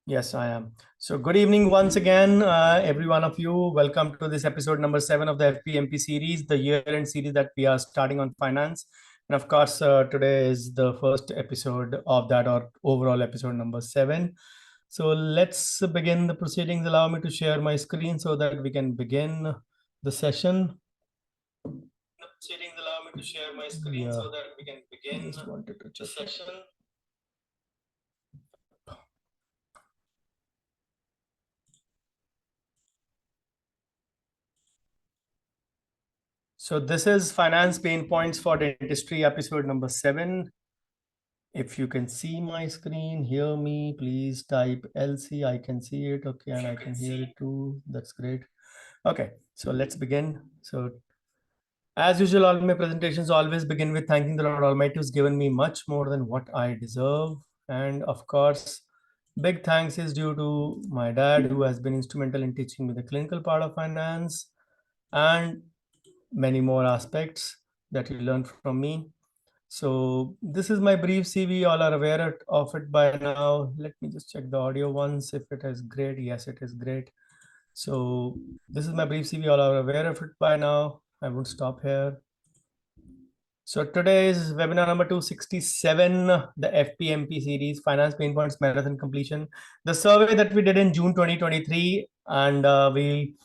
Yes, I am. So, good evening once again, every one of you. Welcome to this episode number 7 of the FPMP series, the year-end series that we are starting on finance. And of course, today is the first episode of that, or overall episode number 7. So, let's begin the proceedings. Allow me to share my screen so that we can begin the session. The proceedings allow me to share my screen so that we can begin the session. So this is Finance Pain Points for Dentistry, episode number 7. If you can see my screen, hear me, please type LC. I can see it. Okay, and I can hear it too. That's great. Okay, so let's begin. So as usual, all my presentations always begin with thanking the Lord Almighty who's given me much more than what I deserve. And of course, big thanks is due to my dad, who has been instrumental in teaching me the clinical part of finance and many more aspects that you learn from me. So this is my brief CV. All are aware of it by now. Let me just check the audio once if it is great. Yes, it is great. So this is my brief CV. All are aware of it by now. I won't stop here. So today is webinar number 267, the FPMP series, Finance Pain Points Marathon Completion. The survey that we did in June 2023, and we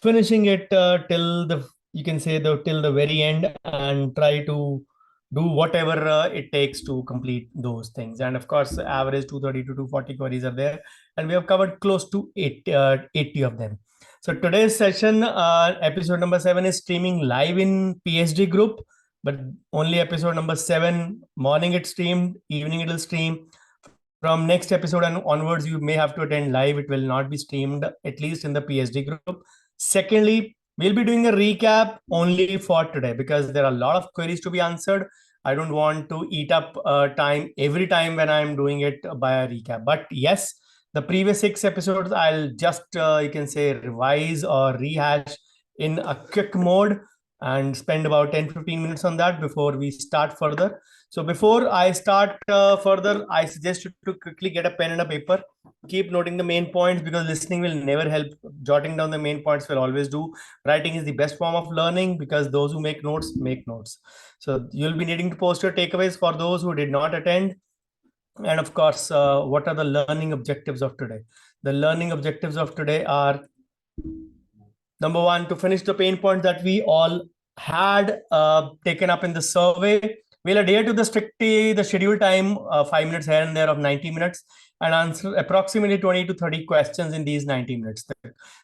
finishing it till the, you can say, till the very end, and try to do whatever it takes to complete those things. And of course, average 230 to 240 queries are there, and we have covered close to 80 of them. So today's session, episode number 7, is streaming live in PhD group, but only episode number 7. Morning it streamed, evening it will stream. From next episode and onwards, you may have to attend live. It will not be streamed, at least in the PhD group. Secondly, we'll be doing a recap only for today because there are a lot of queries to be answered. I don't want to eat up time every time when I'm doing it by a recap. But yes, the previous 6 episodes, I'll just, you can say, revise or rehash in a quick mode and spend about 10-15 minutes on that before we start further. So before I start further, I suggest you to quickly get a pen and a paper. Keep noting the main points because listening will never help. Jotting down the main points will always do. Writing is the best form of learning because those who make notes make notes. So you'll be needing to post your takeaways for those who did not attend. And of course, what are the learning objectives of today? The learning objectives of today are: number 1, to finish the pain points that we all had taken up in the survey. We'll adhere to the scheduled time, 5 minutes here and there of 90 minutes, and answer approximately 20 to 30 questions in these 90 minutes.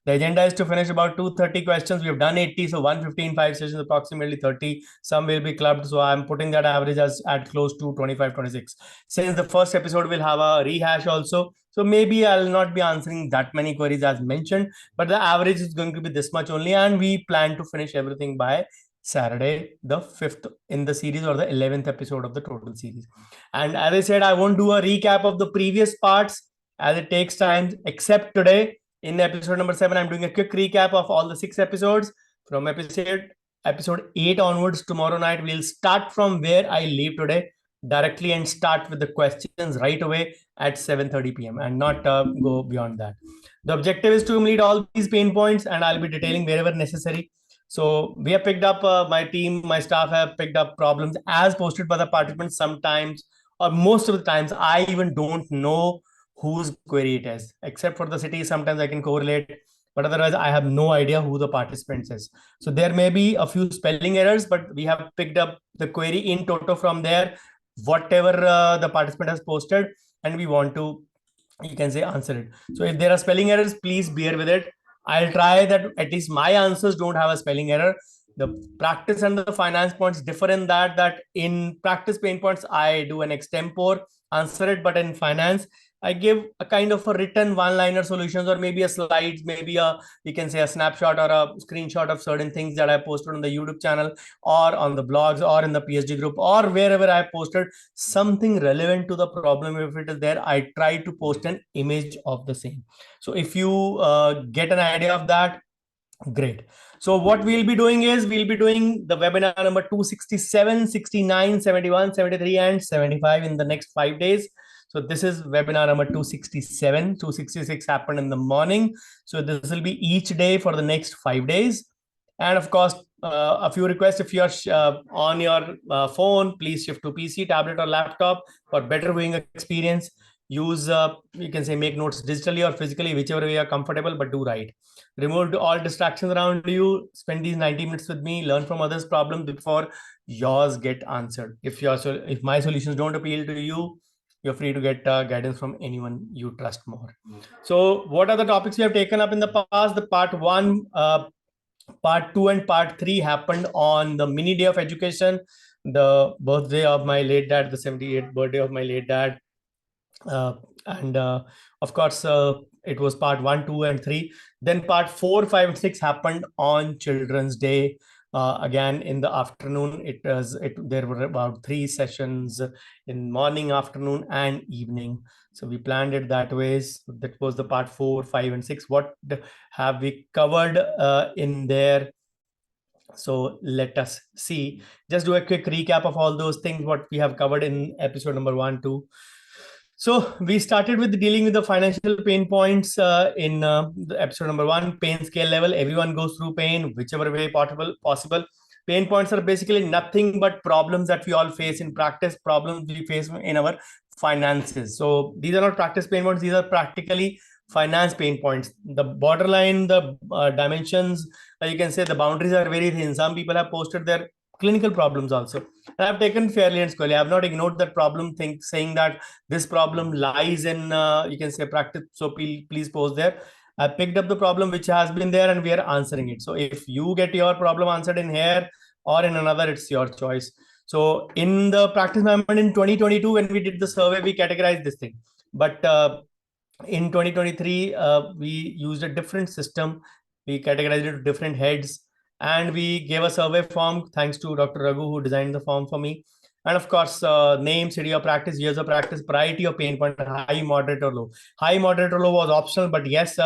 The agenda is to finish about 230 questions. We have done 80, so 115, 5 sessions, approximately 30. Some will be clubbed, so I'm putting that average as at close to 25, 26. Since the first episode will have a rehash also, so maybe I'll not be answering that many queries as mentioned, but the average is going to be this much only, and we plan to finish everything by Saturday, the 5th in the series, or the 11th episode of the total series. And as I said, I won't do a recap of the previous parts as it takes time, except today in episode number 7, I'm doing a quick recap of all the 6 episodes. From episode 8 onwards, tomorrow night, we'll start from where I leave today directly and start with the questions right away at 7:30 p.m. and not go beyond that. The objective is to complete all these pain points, and I'll be detailing wherever necessary. So we have picked up, my team, my staff have picked up problems as posted by the participants. Sometimes, or most of the times, I even don't know whose query it is, except for the city. Sometimes I can correlate, but otherwise I have no idea who the participant is. So there may be a few spelling errors, but we have picked up the query in toto from there, whatever the participant has posted, and we want to, you can say, answer it. So if there are spelling errors, please bear with it. I'll try that at least my answers don't have a spelling error. The practice and the finance points differ in that in practice pain points, I do an extempore answer it, but in finance, I give a kind of a written one-liner solutions, or maybe a slides, maybe a, you can say, a snapshot or a screenshot of certain things that I posted on the YouTube channel or on the blogs or in the PhD group or wherever I posted something relevant to the problem. If it is there, I try to post an image of the same. So if you get an idea of that, Great. So what we'll be doing is we'll be doing the webinar number 267, 69, 71, 73, and 75 in the next 5 days. So this is webinar number 267. 266 happened in the morning. So this will be each day for the next 5 days. And of course, a few requests. If you're on your phone, please shift to PC, tablet, or laptop for better viewing experience. Use, you can say, make notes digitally or physically, whichever way you're comfortable, but do write. Remove all distractions around you. Spend these 90 minutes with me. Learn from others' problems before yours get answered. If my solutions don't appeal to you, you're free to get guidance from anyone you trust more. So what are the topics we have taken up in the past? The part 1, part 2, and part 3 happened on the mini day of education, the birthday of my late dad, the 78th birthday of my late dad. And of course, it was part 1, 2, and 3. Then part 4, 5, and 6 happened on Children's Day. Again, in the afternoon, there were about 3 sessions in morning, afternoon, and evening. So we planned it that way. So that was the part 4, 5, and 6. What have we covered in there? So let us see. Just do a quick recap of all those things, what we have covered in episode number 1, 2. So we started with dealing with the financial pain points in the episode number 1, pain scale level. Everyone goes through pain, whichever way possible. Pain points are basically nothing but problems that we all face in practice, problems we face in our finances. So these are not practice pain points. These are practically finance pain points. The borderline, the dimensions, you can say the boundaries are very thin. Some people have posted their clinical problems also. And I've taken fairly and squarely. I have not ignored that problem, saying that this problem lies in, you can say, practice. So please post there. I picked up the problem which has been there and we are answering it. So if you get your problem answered in here or in another, it's your choice. So in the practice management in 2022, when we did the survey, we categorized this thing. But in 2023, we used a different system. We categorized it to different heads. And we gave a survey form, thanks to Dr. Raghu, who designed the form for me. And of course, name, city of practice, years of practice, priority of pain point, high, moderate, or low. High, moderate, or low was optional, but yes,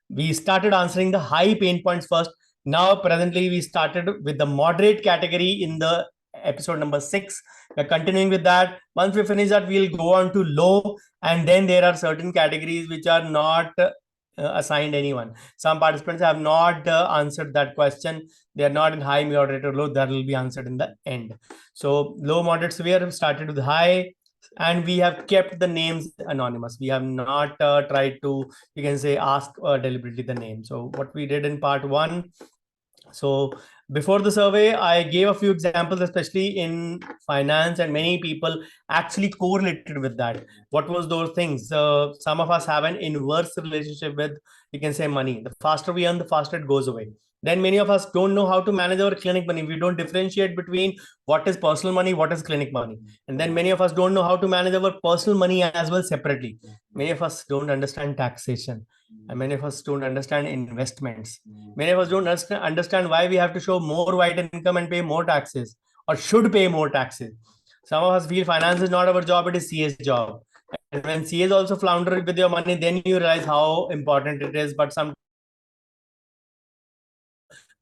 we started answering the high pain points first. Now, presently, we started with the moderate category in the episode number 6. We're continuing with that. Once we finish that, we'll go on to low, and then there are certain categories which are not assigned anyone. Some participants have not answered that question. They are not in high, moderate, or low. That will be answered in the end. So low, moderate, severe started with high, and we have kept the names anonymous. We have not tried to, you can say, ask deliberately the name. So what we did in part 1. So before the survey, I gave a few examples, especially in finance, and many people actually correlated with that. What was those things? Some of us have an inverse relationship with, you can say, money. The faster we earn, the faster it goes away. Then many of us don't know how to manage our clinic money. We don't differentiate between what is personal money, what is clinic money. And then many of us don't know how to manage our personal money as well separately. Many of us don't understand taxation. And many of us don't understand investments. Many of us don't understand why we have to show more white income and pay more taxes, or should pay more taxes. Some of us feel finance is not our job, it is CA's job. And when CA's also flounder with your money, then you realize how important it is. But some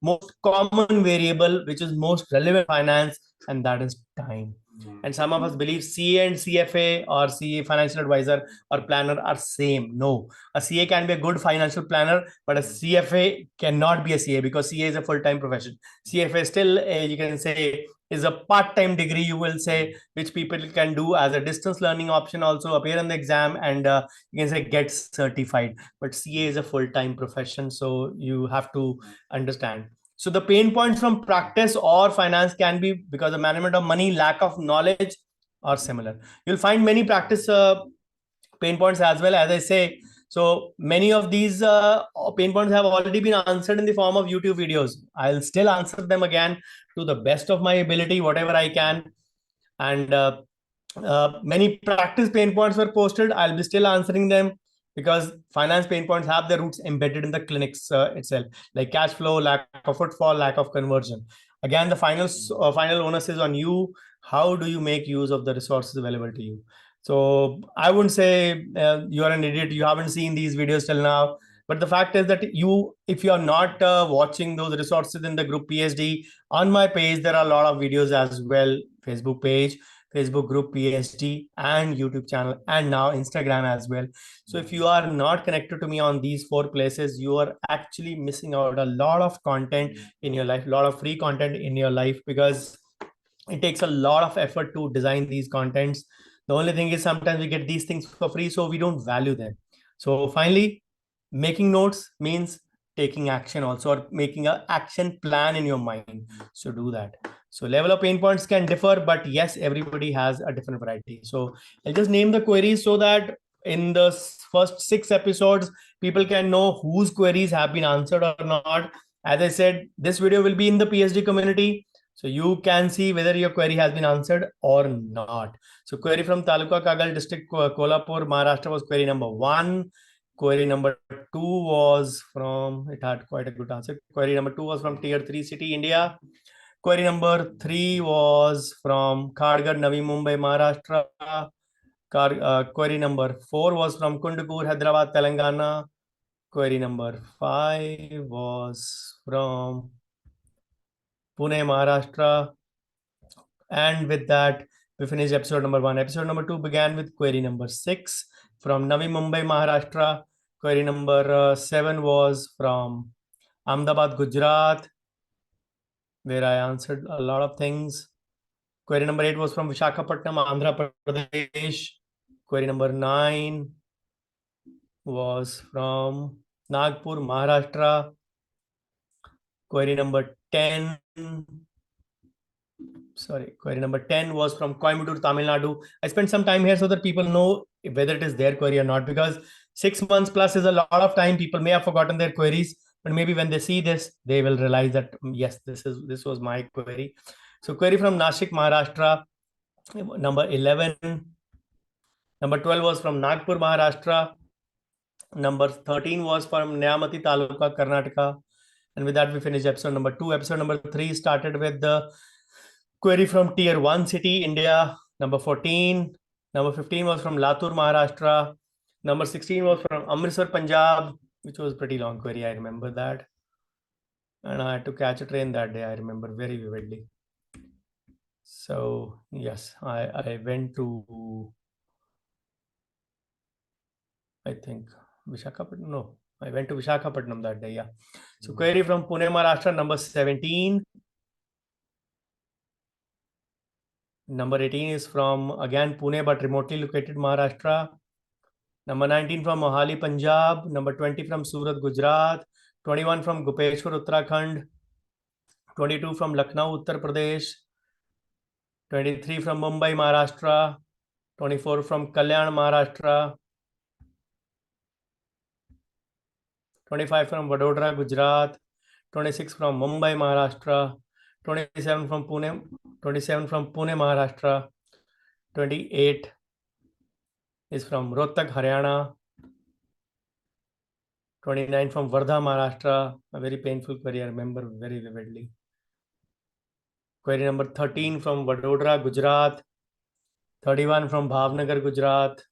most common variable which is most relevant finance, and that is time. And some of us believe CA and CFA or CA, financial advisor or planner, are same. No, a CA can be a good financial planner, but a CFA cannot be a CA, because CA is a full-time profession. CFA still, you can say, is a part-time degree, you will say, which people can do as a distance learning option, also appear in the exam, and you can say get certified. But CA is a full-time profession, so you have to understand. So the pain points from practice or finance can be because of management of money, lack of knowledge, or similar. You'll find many practice pain points as well, as I say. So many of these pain points have already been answered in the form of YouTube videos. I'll still answer them again to the best of my ability, whatever I can. And many practice pain points were posted. I'll be still answering them, because finance pain points have their roots embedded in the clinics itself, like cash flow, lack of footfall, lack of conversion. Again, the final onus is on you. How do you make use of the resources available to you? So I wouldn't say you are an idiot, you haven't seen these videos till now. But the fact is that if you are not watching those resources in the group PhD, on my page, there are a lot of videos as well, Facebook page, Facebook group PhD, and YouTube channel, and now Instagram as well. So if you are not connected to me on these 4 places, you are actually missing out a lot of content in your life, a lot of free content in your life, because it takes a lot of effort to design these contents. The only thing is sometimes we get these things for free, so we don't value them. So finally, making notes means taking action also, or making an action plan in your mind. So do that. So level of pain points can differ, but yes, everybody has a different variety. So I'll just name the queries so that in the first 6 episodes, people can know whose queries have been answered or not. As I said, this video will be in the PhD community, so you can see whether your query has been answered or not. So query from Taluka Kagal district, Kolhapur, Maharashtra was query number 1. Query number 2 was from, it had quite a good answer. Query number 2 was from tier 3 city, India. Query number 3 was from Khadgar, Navi Mumbai, Maharashtra. Query number 4 was from Kundapur, Hyderabad, Telangana. Query number 5 was from Pune, Maharashtra. And with that, we finished episode number 1. Episode number 2 began with query number 6 from Navi Mumbai, Maharashtra. Query number 7 was from Ahmedabad, Gujarat, where I answered a lot of things. Query number 8 was from Visakhapatnam, Andhra Pradesh. Query number 9 was from Nagpur, Maharashtra. Query number 10 query number 10 was from Coimbatore, Tamil Nadu. I spent some time here so that people know whether it is their query or not, because 6 months plus is a lot of time. People may have forgotten their queries, but maybe when they see this, they will realize that yes, this was my query. So query from Nashik, Maharashtra, number 11. Number 12 was from Nagpur, Maharashtra. Number 13 was from Nyamati Taluka, Karnataka. And with that, we finished episode number 2. Episode number 3 started with the query from tier 1 city, India, number 14. Number 15 was from Latur, Maharashtra. Number 16 was from Amritsar, Punjab, which was a pretty long query. I remember that. And I had to catch a train that day. I remember very vividly. So yes, I went to, I think, Visakhapatnam. No, I went to Visakhapatnam that day. Yeah. So query from Pune, Maharashtra, number 17. Number 18 is from, again, Pune, but remotely located Maharashtra. Number 19 from Mohali, Punjab. Number 20 from Surat, Gujarat. 21 from Gopeshwar, Uttarakhand. 22 from Lucknow, Uttar Pradesh. 23 from Mumbai, Maharashtra. 24 from Kalyan, Maharashtra. 25 from Vadodara, Gujarat. 26 from Mumbai, Maharashtra. 27 from Pune. 27 from Pune, Maharashtra. 28 is from Rohtak, Haryana. 29 from Wardha, Maharashtra. A very painful query, I remember very vividly. Query number 13 from Vadodara, Gujarat. 31 from Bhavnagar, Gujarat.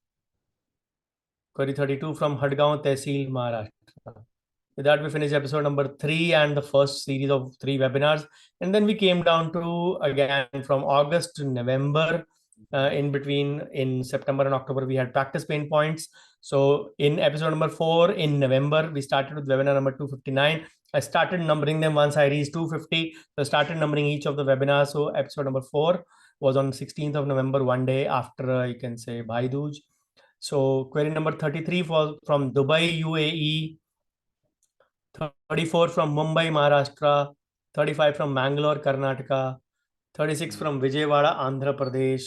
Query 32 from Hadgaon, Tehsil, Maharashtra. With that, we finished episode number 3 and the first series of 3 webinars. And then we came down to, again, from August to November. In between, in September and October, we had practice pain points. So in episode number 4 in November, we started with webinar number 259. I started numbering them once I reached 250. So I started numbering each of the webinars. So episode number 4 was on 16th of November, one day after, you can say, Bhai Dooj. So query number 33 was from Dubai, UAE. 34 from Mumbai, Maharashtra. 35 from Mangalore, Karnataka. 36 from Vijayawada, Andhra Pradesh.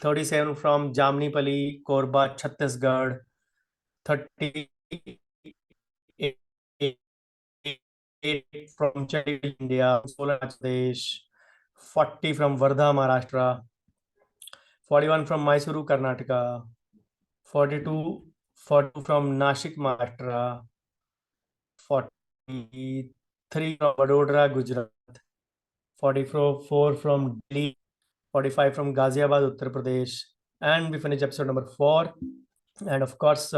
37 from Jamnipali, Korba, Chhattisgarh. 38 from Chandigarh, India, Solar Pradesh. 40 from Wardha, Maharashtra. 41 from Mysuru, Karnataka. 42 from Nashik, Maharashtra. 43 from Vadodara, Gujarat. 44 from Delhi. 45 from Ghaziabad, Uttar Pradesh. And we finish episode number 4. And of course,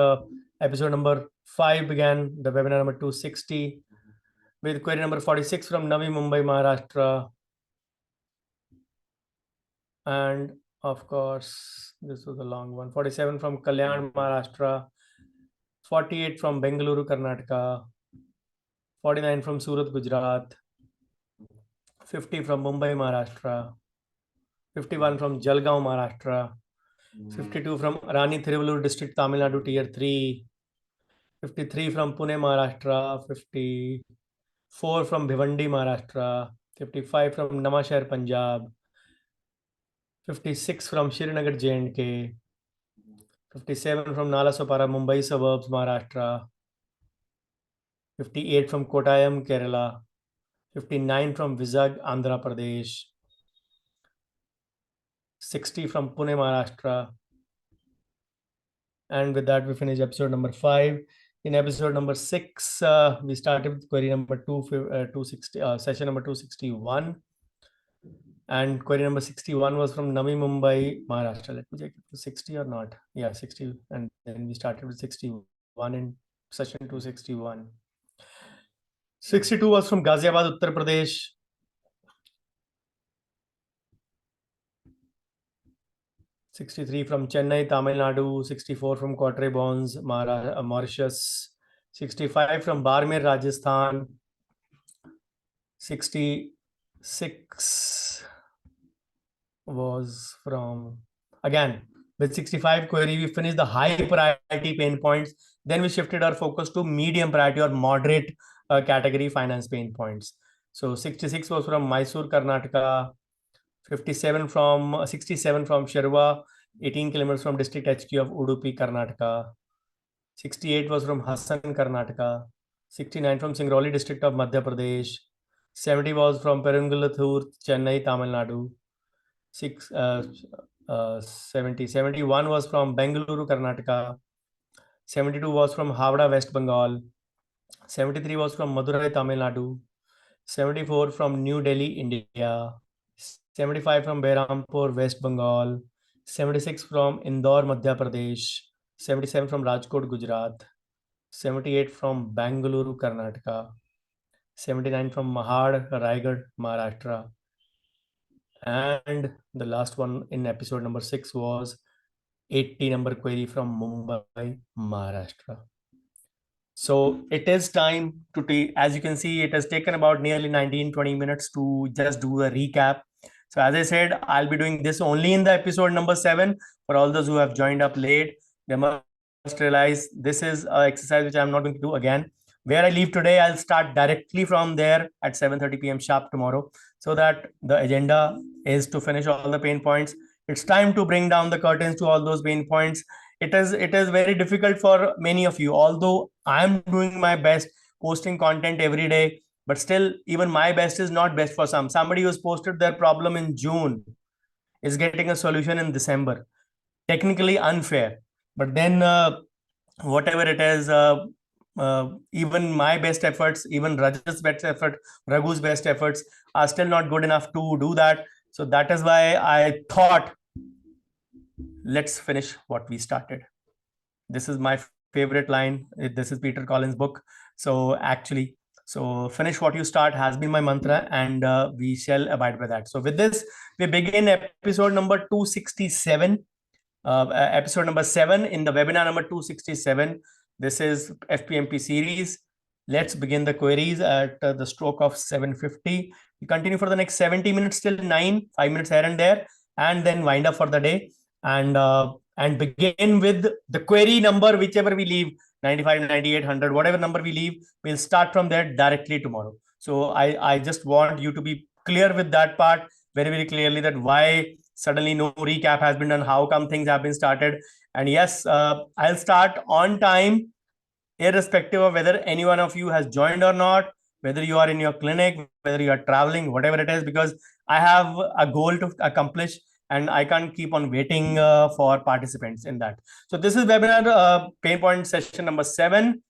Episode number 5 began, the webinar number 260, with query number 46 from Navi Mumbai, Maharashtra. And of course, this was a long one. 47 from Kalyan, Maharashtra. 48 from Bengaluru, Karnataka. 49 from Surat, Gujarat. 50 from Mumbai, Maharashtra. 51 from Jalgaon, Maharashtra. 52 from Rani Thiruvallur district, Tamil Nadu, tier 3. 53 from Pune, Maharashtra. 54 from Bhiwandi, Maharashtra. 55 from Namashahar, Punjab. 56 from Srinagar, J&K. 57 from Nalasopara, Mumbai suburbs, Maharashtra. 58 from Kottayam, Kerala. 59 from Vizag, Andhra Pradesh. 60 from Pune, Maharashtra. And with that, we finish episode number 5. In episode number 6, we started with query number 260, session number 261. And query number 61 was from Navi Mumbai, Maharashtra. Let me check if it was 60 or not. Yeah, 60. And then we started with 61 in session 261. 62 was from Ghaziabad, Uttar Pradesh. 63 from Chennai, Tamil Nadu. 64 from Quatre Bons, Mauritius. 65 from Barmer, Rajasthan. 66 was from, again, with 65 query, we finished the high priority pain points. Then we shifted our focus to medium priority or moderate category finance pain points. So 66 was from Mysore, Karnataka. 67 from Sherwa, 18 kilometers from district HQ of Udupi, Karnataka. 68 was from Hassan, Karnataka. 69 from Singrauli district of Madhya Pradesh. 70 was from Perungalathur, Chennai, Tamil Nadu. 71 was from Bengaluru, Karnataka. 72 was from Havda, West Bengal. 73 was from Madurai, Tamil Nadu. 74 from New Delhi, India. 75 from Behrampur, West Bengal. 76 from Indore, Madhya Pradesh. 77 from Rajkot, Gujarat. 78 from Bengaluru, Karnataka. 79 from Mahad, Raigad, Maharashtra. And the last one in episode number 6 was 80 number query from Mumbai, Maharashtra. So it is time to take, as you can see, it has taken about nearly 19-20 minutes to just do a recap. So as I said, I'll be doing this only in the episode number 7. For all those who have joined up late, they must realize this is an exercise which I'm not going to do again. Where I leave today, I'll start directly from there at 7:30 p.m. sharp tomorrow, so that the agenda is to finish all the pain points. It's time to bring down the curtains to all those pain points. It is very difficult for many of you, although I'm doing my best posting content every day, but still even my best is not best for some. Somebody who's posted their problem in June is getting a solution in December. Technically unfair, but then whatever it is, even my best efforts, even Rajat's best effort, Raghu's best efforts are still not good enough to do that. So that is why I thought, let's finish what we started. This is my favorite line. This is Peter Collins' book. So actually, so finish what you start has been my mantra, and we shall abide by that. So with this, we begin episode number 267, episode number 7 in the webinar number 267. This is FPMP series. Let's begin the queries at the stroke of 7:50. We continue for the next 70 minutes till 9, 5 minutes here and there, and then wind up for the day. And begin with the query number, whichever we leave, 95, 98, 100, whatever number we leave, we'll start from there directly tomorrow. So I just want you to be clear with that part very, very clearly, that why suddenly no recap has been done, how come things have been started. And yes, I'll start on time, irrespective of whether any one of you has joined or not, whether you are in your clinic, whether you are traveling, whatever it is, because I have a goal to accomplish and I can't keep on waiting for participants in that. So this is webinar pain point session number 7.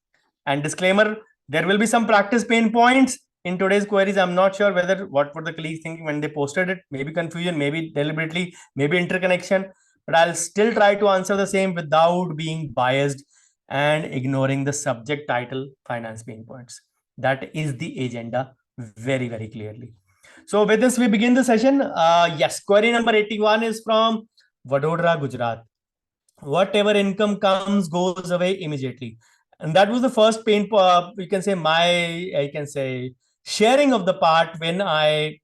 And disclaimer, there will be some practice pain points in today's queries. I'm not sure what were the colleagues thinking when they posted it. Maybe confusion, maybe deliberately, maybe interconnection. But I'll still try to answer the same without being biased. and ignoring the subject title finance pain points. That is the agenda very, very clearly. So with this, we begin the session. Yes, query number 81 is from Vadodara, Gujarat. Whatever income comes goes away immediately. And that was the first pain, you can say I can say sharing of the part when I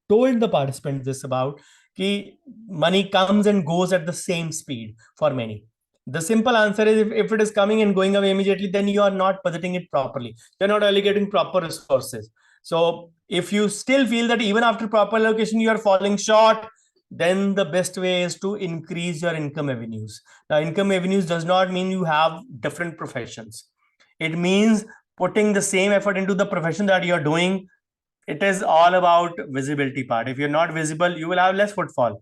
told the participants this about कि money comes and goes at the same speed for many. The simple answer is if it is coming and going away immediately, then you are not budgeting it properly. You're not allocating proper resources. So if you still feel that even after proper allocation, you are falling short, then the best way is to increase your income avenues. Now, income avenues does not mean you have different professions. It means putting the same effort into the profession that you're doing. It is all about visibility part. If you're not visible, you will have less footfall.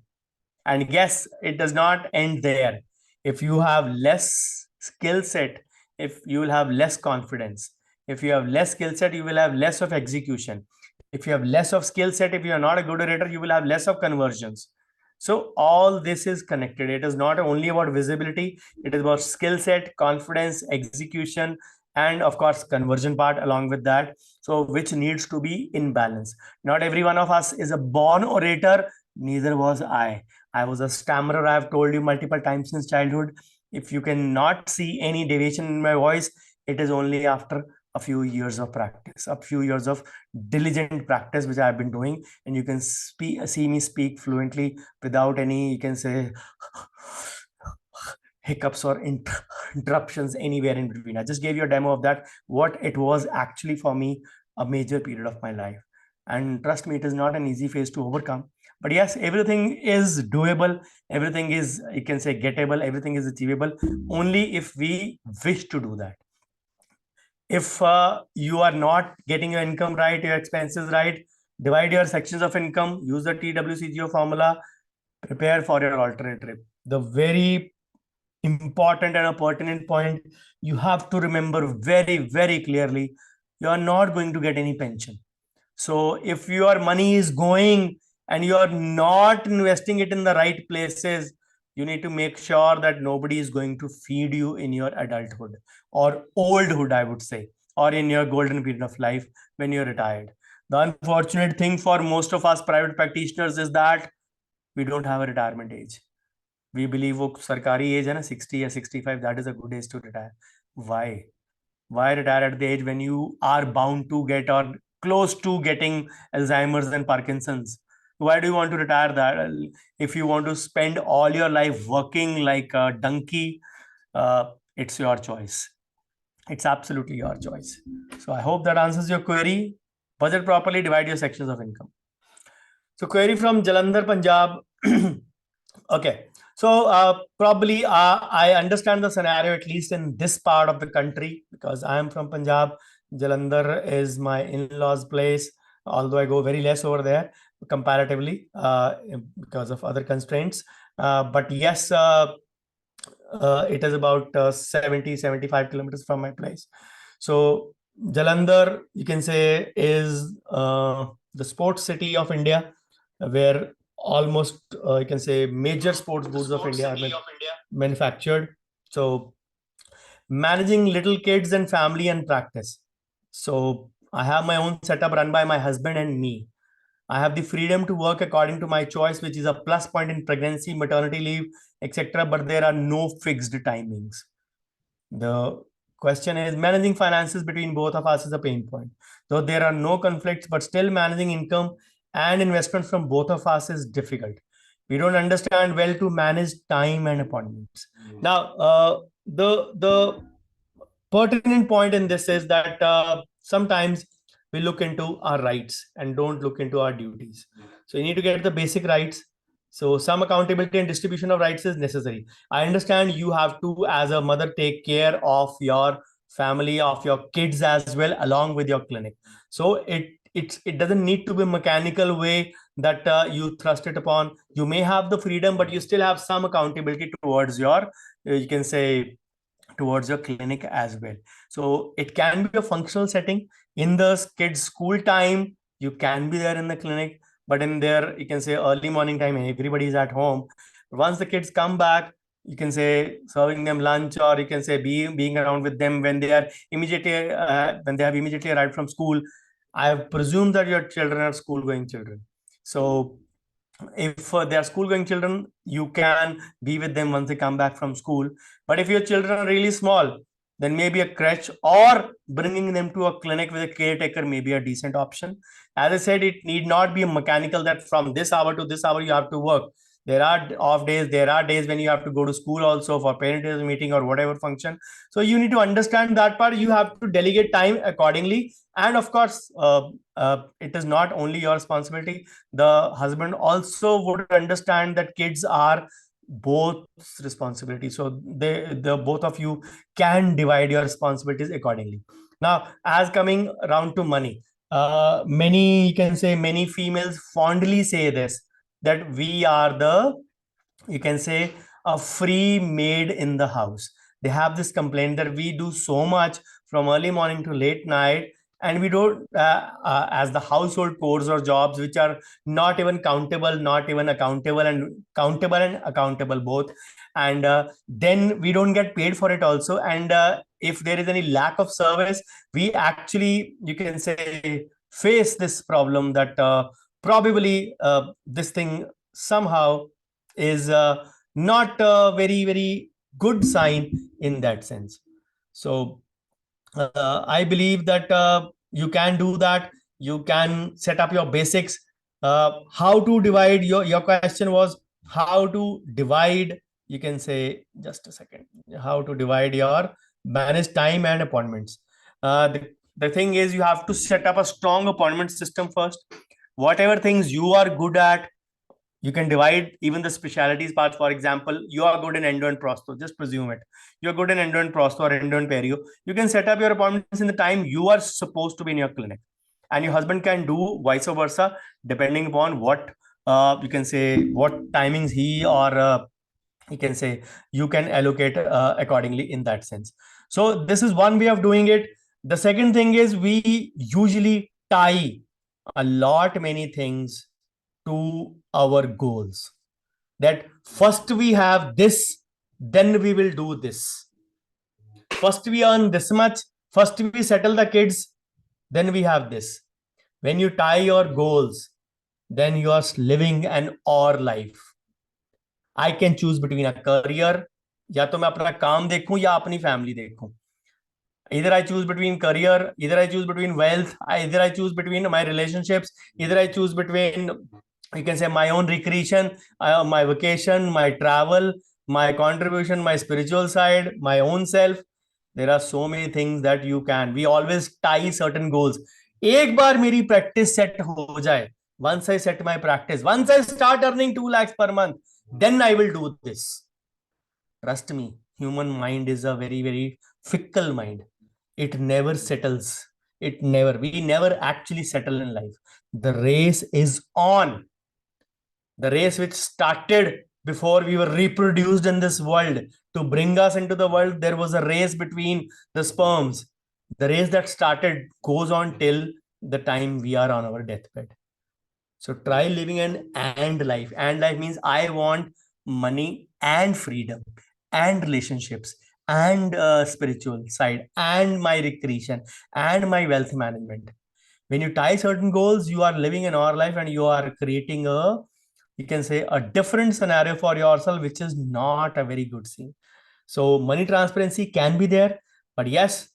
And yes, it does not end there. If you have less skill set, if you will have less confidence, if you have less skill set, you will have less of execution. If you have less of skill set, if you are not a good orator, you will have less of conversions. So all this is connected. It is not only about visibility, it is about skill set, confidence, execution, and of course conversion part along with that, so which needs to be in balance. Not every one of us is a born orator, neither was I was a stammerer. I've told you multiple times since childhood. If you cannot see any deviation in my voice, it is only after a few years of practice, a few years of diligent practice which I've been doing, and you can see me speak fluently without any, you can say, hiccups or interruptions anywhere in between. I just gave you a demo of that, what it was actually for me, a major period of my life. And trust me, it is not an easy phase to overcome. But yes, everything is doable. Everything is, you can say, gettable. Everything is achievable only if we wish to do that. If you are not getting your income right, your expenses right, divide your sections of income, use the TWCGO formula, prepare for your alternate trip. The very important and a pertinent point you have to remember very, very clearly, you are not going to get any pension. So if your money is going and you are not investing it in the right places, you need to make sure that nobody is going to feed you in your adulthood or oldhood, I would say, or in your golden period of life when you're retired. The unfortunate thing for most of us private practitioners is that we don't have a retirement age. We believe वो सरकारी as है ना 60 या 65, that is a good age to retire. Why retire at the age when you are bound to get or close to getting Alzheimer's and Parkinson's? Why do you want to retire that if you want to spend all your life working like a donkey? It's your choice. It's absolutely your choice. So I hope that answers your query. Budget properly, divide your sections of income. So query from Jalandhar, Punjab. Okay. So probably I understand the scenario, at least in this part of the country, because I am from Punjab. Jalandhar is my in-laws' place, although I go very less over there comparatively because of other constraints. But yes, it is about 70-75 kilometers from my place. So Jalandhar, you can say, is the sports city of India, where almost you can say major sports goods of India are manufactured. So managing little kids and family and practice. So I have my own setup run by my husband and me. I have the freedom to work according to my choice, which is a plus point in pregnancy, maternity leave, etc. But there are no fixed timings. The question is managing finances between both of us is a pain point. Though there are no conflicts, but still managing income and investments from both of us is difficult. We don't understand well to manage time and appointments. Now, the pertinent point in this is that sometimes we look into our rights and don't look into our duties. So you need to get the basic rights. So some accountability and distribution of rights is necessary. I understand you have to, as a mother, take care of your family, of your kids as well, along with your clinic. So it doesn't need to be a mechanical way that you thrust it upon. You may have the freedom, but you still have some accountability towards your, you can say, towards your clinic as well. So it can be a functional setting in the kids school time. You can be there in the clinic, but in their, you can say, early morning time, everybody is at home. Once the kids come back, you can say serving them lunch, or you can say being around with them when they are immediately when they have immediately arrived from school. I presume that your children are school going children. So if they are school going children, you can be with them once they come back from school. But if your children are really small, then maybe a crèche or bringing them to a clinic with a caretaker may be a decent option. As I said, it need not be mechanical that from this hour to this hour you have to work. There are off days, there are days when you have to go to school also for parent meeting or whatever function. So you need to understand that part. You have to delegate time accordingly. And of course, it is not only your responsibility. The husband also would understand that kids are both responsibility, so the both of you can divide your responsibilities accordingly. Now, as coming around to money, many, you can say, many females fondly say this, that we are the, you can say, a free maid in the house. They have this complaint that we do so much from early morning to late night, and we don't as the household chores or jobs which are not even countable, not even accountable, and countable and accountable both. And then we don't get paid for it also. And if there is any lack of service, we actually, you can say, face this problem that probably this thing somehow is not a very, very good sign in that sense. So I believe that you can do that. You can set up your basics. How to divide, your question was how to divide, you can say, just a second, how to divide your manage time and appointments. The thing is, you have to set up a strong appointment system first. Whatever things you are good at, you can divide even the specialties part. For example, you are good in endo and prosto, just presume it, you're good in endo and prosto or endo and perio. You can set up your appointments in the time you are supposed to be in your clinic, and your husband can do vice versa, depending upon what you can say, what timings he or you can say, you can allocate accordingly in that sense. So this is one way of doing it. The second thing is, we usually tie a lot many things to our goals, that first we have this, then we will do this. First we earn this much, first we settle the kids, then we have this. When you tie your goals, then you are living an or life. I can choose between a career, या तो मैं अपना काम देखूं या अपनी family देखूं. Either I choose between career, either I choose between wealth, either I choose between my relationships, either I choose between, you can say, my own recreation, my vacation, my travel, my contribution, my spiritual side, my own self. There are so many things that you can. We always tie certain goals. एक बार मेरी practice set हो जाए, once I set my practice, once I start earning 2 lakhs per month, then I will do this. Trust me, human mind is a very, very fickle mind. It never settles. We never actually settle in life. The race is on. The race which started before we were reproduced in this world to bring us into the world, there was a race between the sperms. The race that started goes on till the time we are on our deathbed. So try living an and life. And life means I want money and freedom and relationships and spiritual side and my recreation and my wealth management. When you tie certain goals, you are living in our life and you are creating a, you can say, a different scenario for yourself, which is not a very good thing. So money transparency can be there, but yes,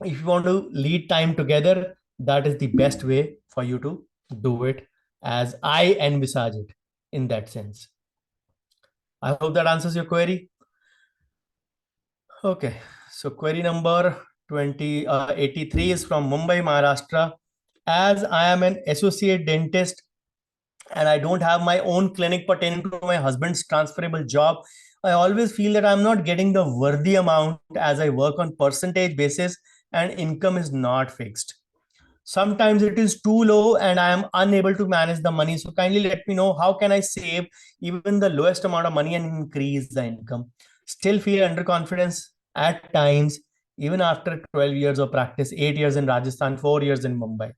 if you want to lead time together, that is the best way for you to do it, as I envisage it in that sense. I hope that answers your query. Okay, so query number 83 is from Mumbai, Maharashtra. As I am an associate dentist and I don't have my own clinic pertaining to my husband's transferable job, I always feel that I'm not getting the worthy amount as I work on percentage basis and income is not fixed. Sometimes it is too low and I am unable to manage the money. So kindly let me know, how can I save even the lowest amount of money and increase the income? Still feel underconfidence at times, even after 12 years of practice, 8 years in Rajasthan, 4 years in Mumbai.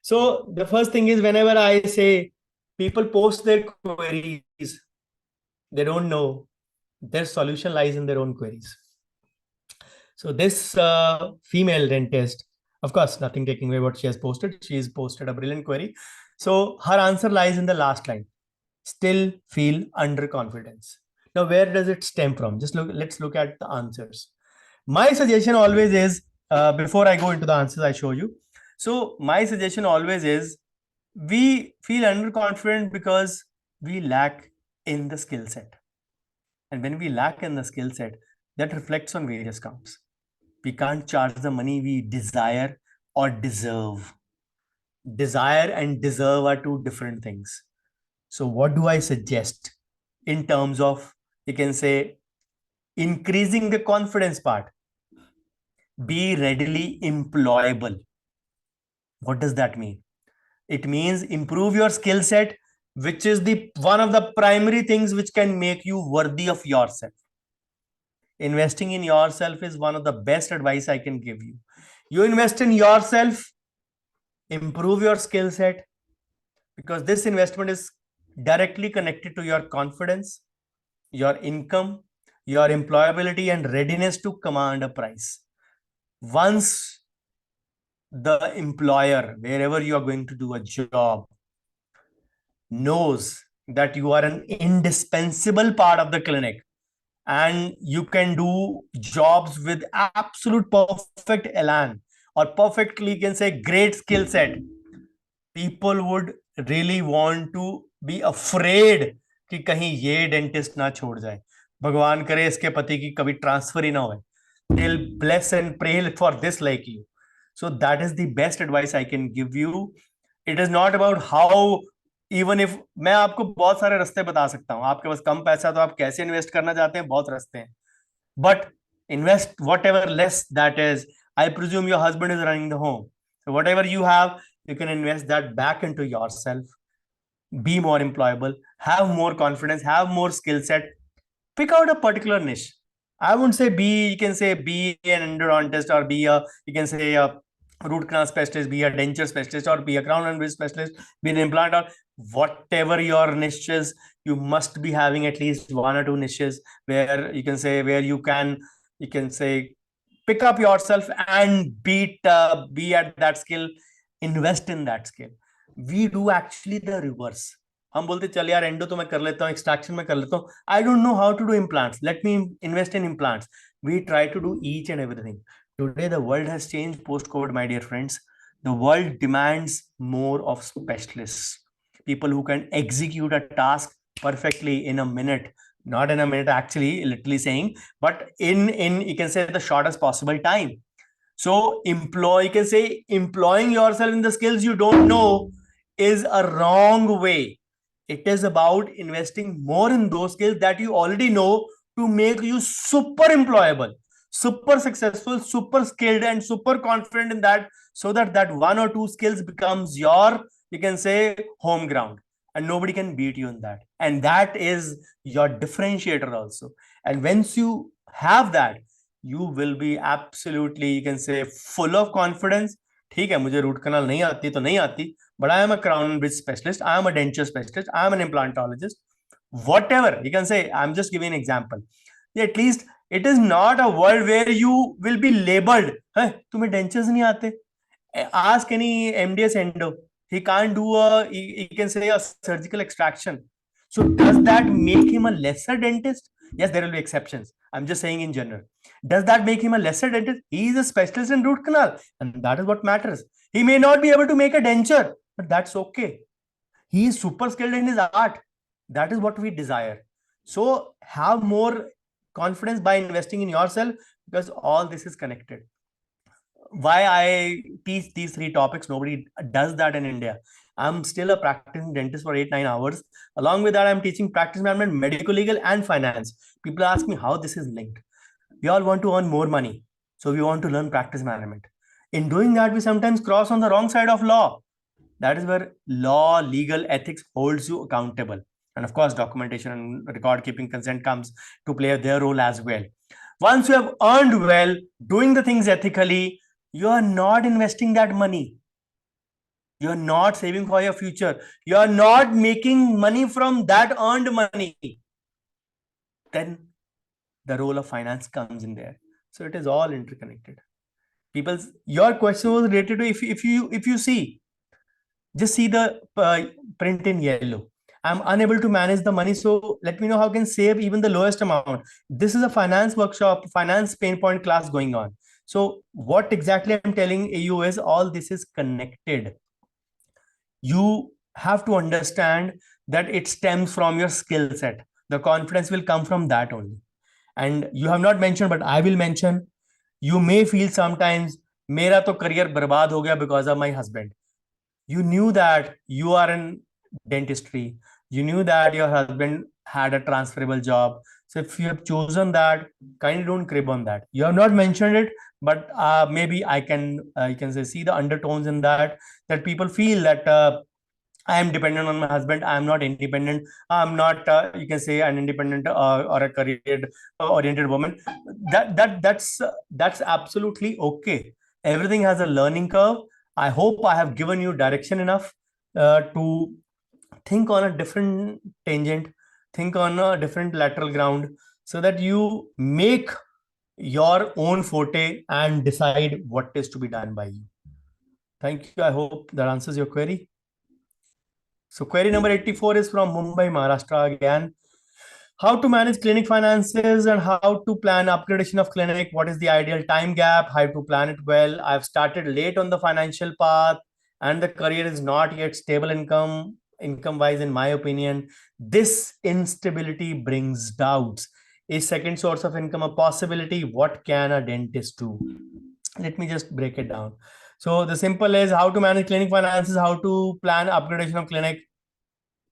So the first thing is, whenever I say, people post their queries, they don't know Their solution lies in their own queries. So this female dentist, of course, nothing taking away what she has posted. She has posted a brilliant query. So her answer lies in the last line. Still feel underconfidence. Now, where does it stem from? Just look. Let's look at the answers. My suggestion always is, before I go into the answers, I show you. So my suggestion always is, we feel underconfident because we lack in the skill set. And when we lack in the skill set, that reflects on various counts. We can't charge the money we desire or deserve. Desire and deserve are two different things. So what do I suggest in terms of, you can say, increasing the confidence part? Be readily employable. What does that mean? It means improve your skill set, which is the one of the primary things which can make you worthy of yourself. Investing in yourself is one of the best advice I can give you. You invest in yourself, improve your skill set, because this investment is directly connected to your confidence, your income, your employability, and readiness to command a price. Once the employer, wherever you are going to do a job, knows that you are an indispensable part of the clinic and you can do jobs with absolute perfect elan or perfectly, you can say, great skill set, people would really want to be afraid कि कहीं ये dentist ना छोड़ जाए, भगवान करे इसके पति की कभी ट्रांसफर ही ना हो. They'll bless and pray for this like you. So that is the best advice I can give you. It is not about how, even if मैं आपको बहुत सारे रास्ते बता सकता हूं, आपके पास कम पैसा तो आप कैसे इन्वेस्ट करना चाहते हैं, बहुत रास्ते हैं, but invest whatever less that is. I presume your husband is running the home, so whatever you have, you can invest that back into yourself. Be more employable, have more confidence, have more skill set. Pick out a particular niche. I wouldn't say be, you can say, be an endodontist, or be a, you can say, a root canal specialist, be a denture specialist, or be a crown and bridge specialist, be an implant, or whatever your niche is. You must be having at least one or two niches where you can say, where you can say, pick up yourself and be at that skill, invest in that skill. We do actually the reverse. हम बोलते चल यार endo तो मैं कर लेता हूँ, extraction में कर लेता हूँ, I don't know how to do implants, let me invest in implants. We try to do each and everything. Today the world has changed post COVID, my dear friends. The world demands more of specialists, people who can execute a task perfectly in a minute, not in a minute actually, literally saying, but in you can say the shortest possible time. So you can say, employing yourself in the skills you don't know is a wrong way. It is about investing more in those skills that you already know to make you super employable, super successful, super skilled, and super confident in that, so that that one or two skills becomes your, you can say, home ground, and nobody can beat you in that. And that is your differentiator also. And once you have that, you will be absolutely, you can say, full of confidence. ठीक है, मुझे root canal नहीं आती तो नहीं आती, but I am a crown and bridge specialist, I am a denture specialist, I am an implantologist, whatever you can say. I'm just giving an example. At least it is not a world where you will be labeled, hey, तुम्हें dentures नहीं आते. Ask any MDS endo, he can't do you can say, a surgical extraction. So does that make him a lesser dentist? Yes, there will be exceptions, I'm just saying in general. Does that make him a lesser dentist? He is a specialist in root canal, and that is what matters. He may not be able to make a denture, but that's okay. He is super skilled in his art. That is what we desire. So have more confidence by investing in yourself, because all this is connected. Why I teach these three topics, nobody does that in India. I'm still a practicing dentist for 8-9 hours. Along with that, I'm teaching practice management, medical legal, and finance. People ask me how this is linked. We all want to earn more money, so we want to learn practice management. In doing that, we sometimes cross on the wrong side of law. That is where law, legal, ethics holds you accountable. And of course, documentation and record keeping consent comes to play their role as well. Once you have earned well, doing the things ethically, you are not investing that money. You are not saving for your future. You are not making money from that earned money. Then the role of finance comes in there. So it is all interconnected. Your question was related to if you see, just see the print in yellow. I'm unable to manage the money, so let me know how I can save even the lowest amount. This is a finance workshop, finance pain point class going on. So what exactly I'm telling you is all this is connected. You have to understand that it stems from your skill set. The confidence will come from that only. And you have not mentioned, but I will mention, you may feel sometimes, मेरा तो career बर्बाद हो गया because of my husband. You knew that you are in dentistry. You knew that your husband had a transferable job. So if you have chosen that, kindly don't crib on that. You have not mentioned it, but maybe I can you can say see the undertones in that people feel that I am dependent on my husband. I am not independent. I'm not you can say an independent or a career oriented woman. That's absolutely okay. Everything has a learning curve. I hope I have given you direction enough to think on a different tangent, think on a different lateral ground, so that you make your own forte and decide what is to be done by you. Thank you. I hope that answers your query. So query number 84 is from Mumbai, Maharashtra again. How to manage clinic finances and how to plan upgradation of clinic. What is the ideal time gap? How to plan it well? I've started late on the financial path and the career is not yet stable income wise, in my opinion. This instability brings doubts. Is second source of income a possibility? What can a dentist do? Let me just break it down. So the simple is how to manage clinic finances, how to plan upgradation of clinic.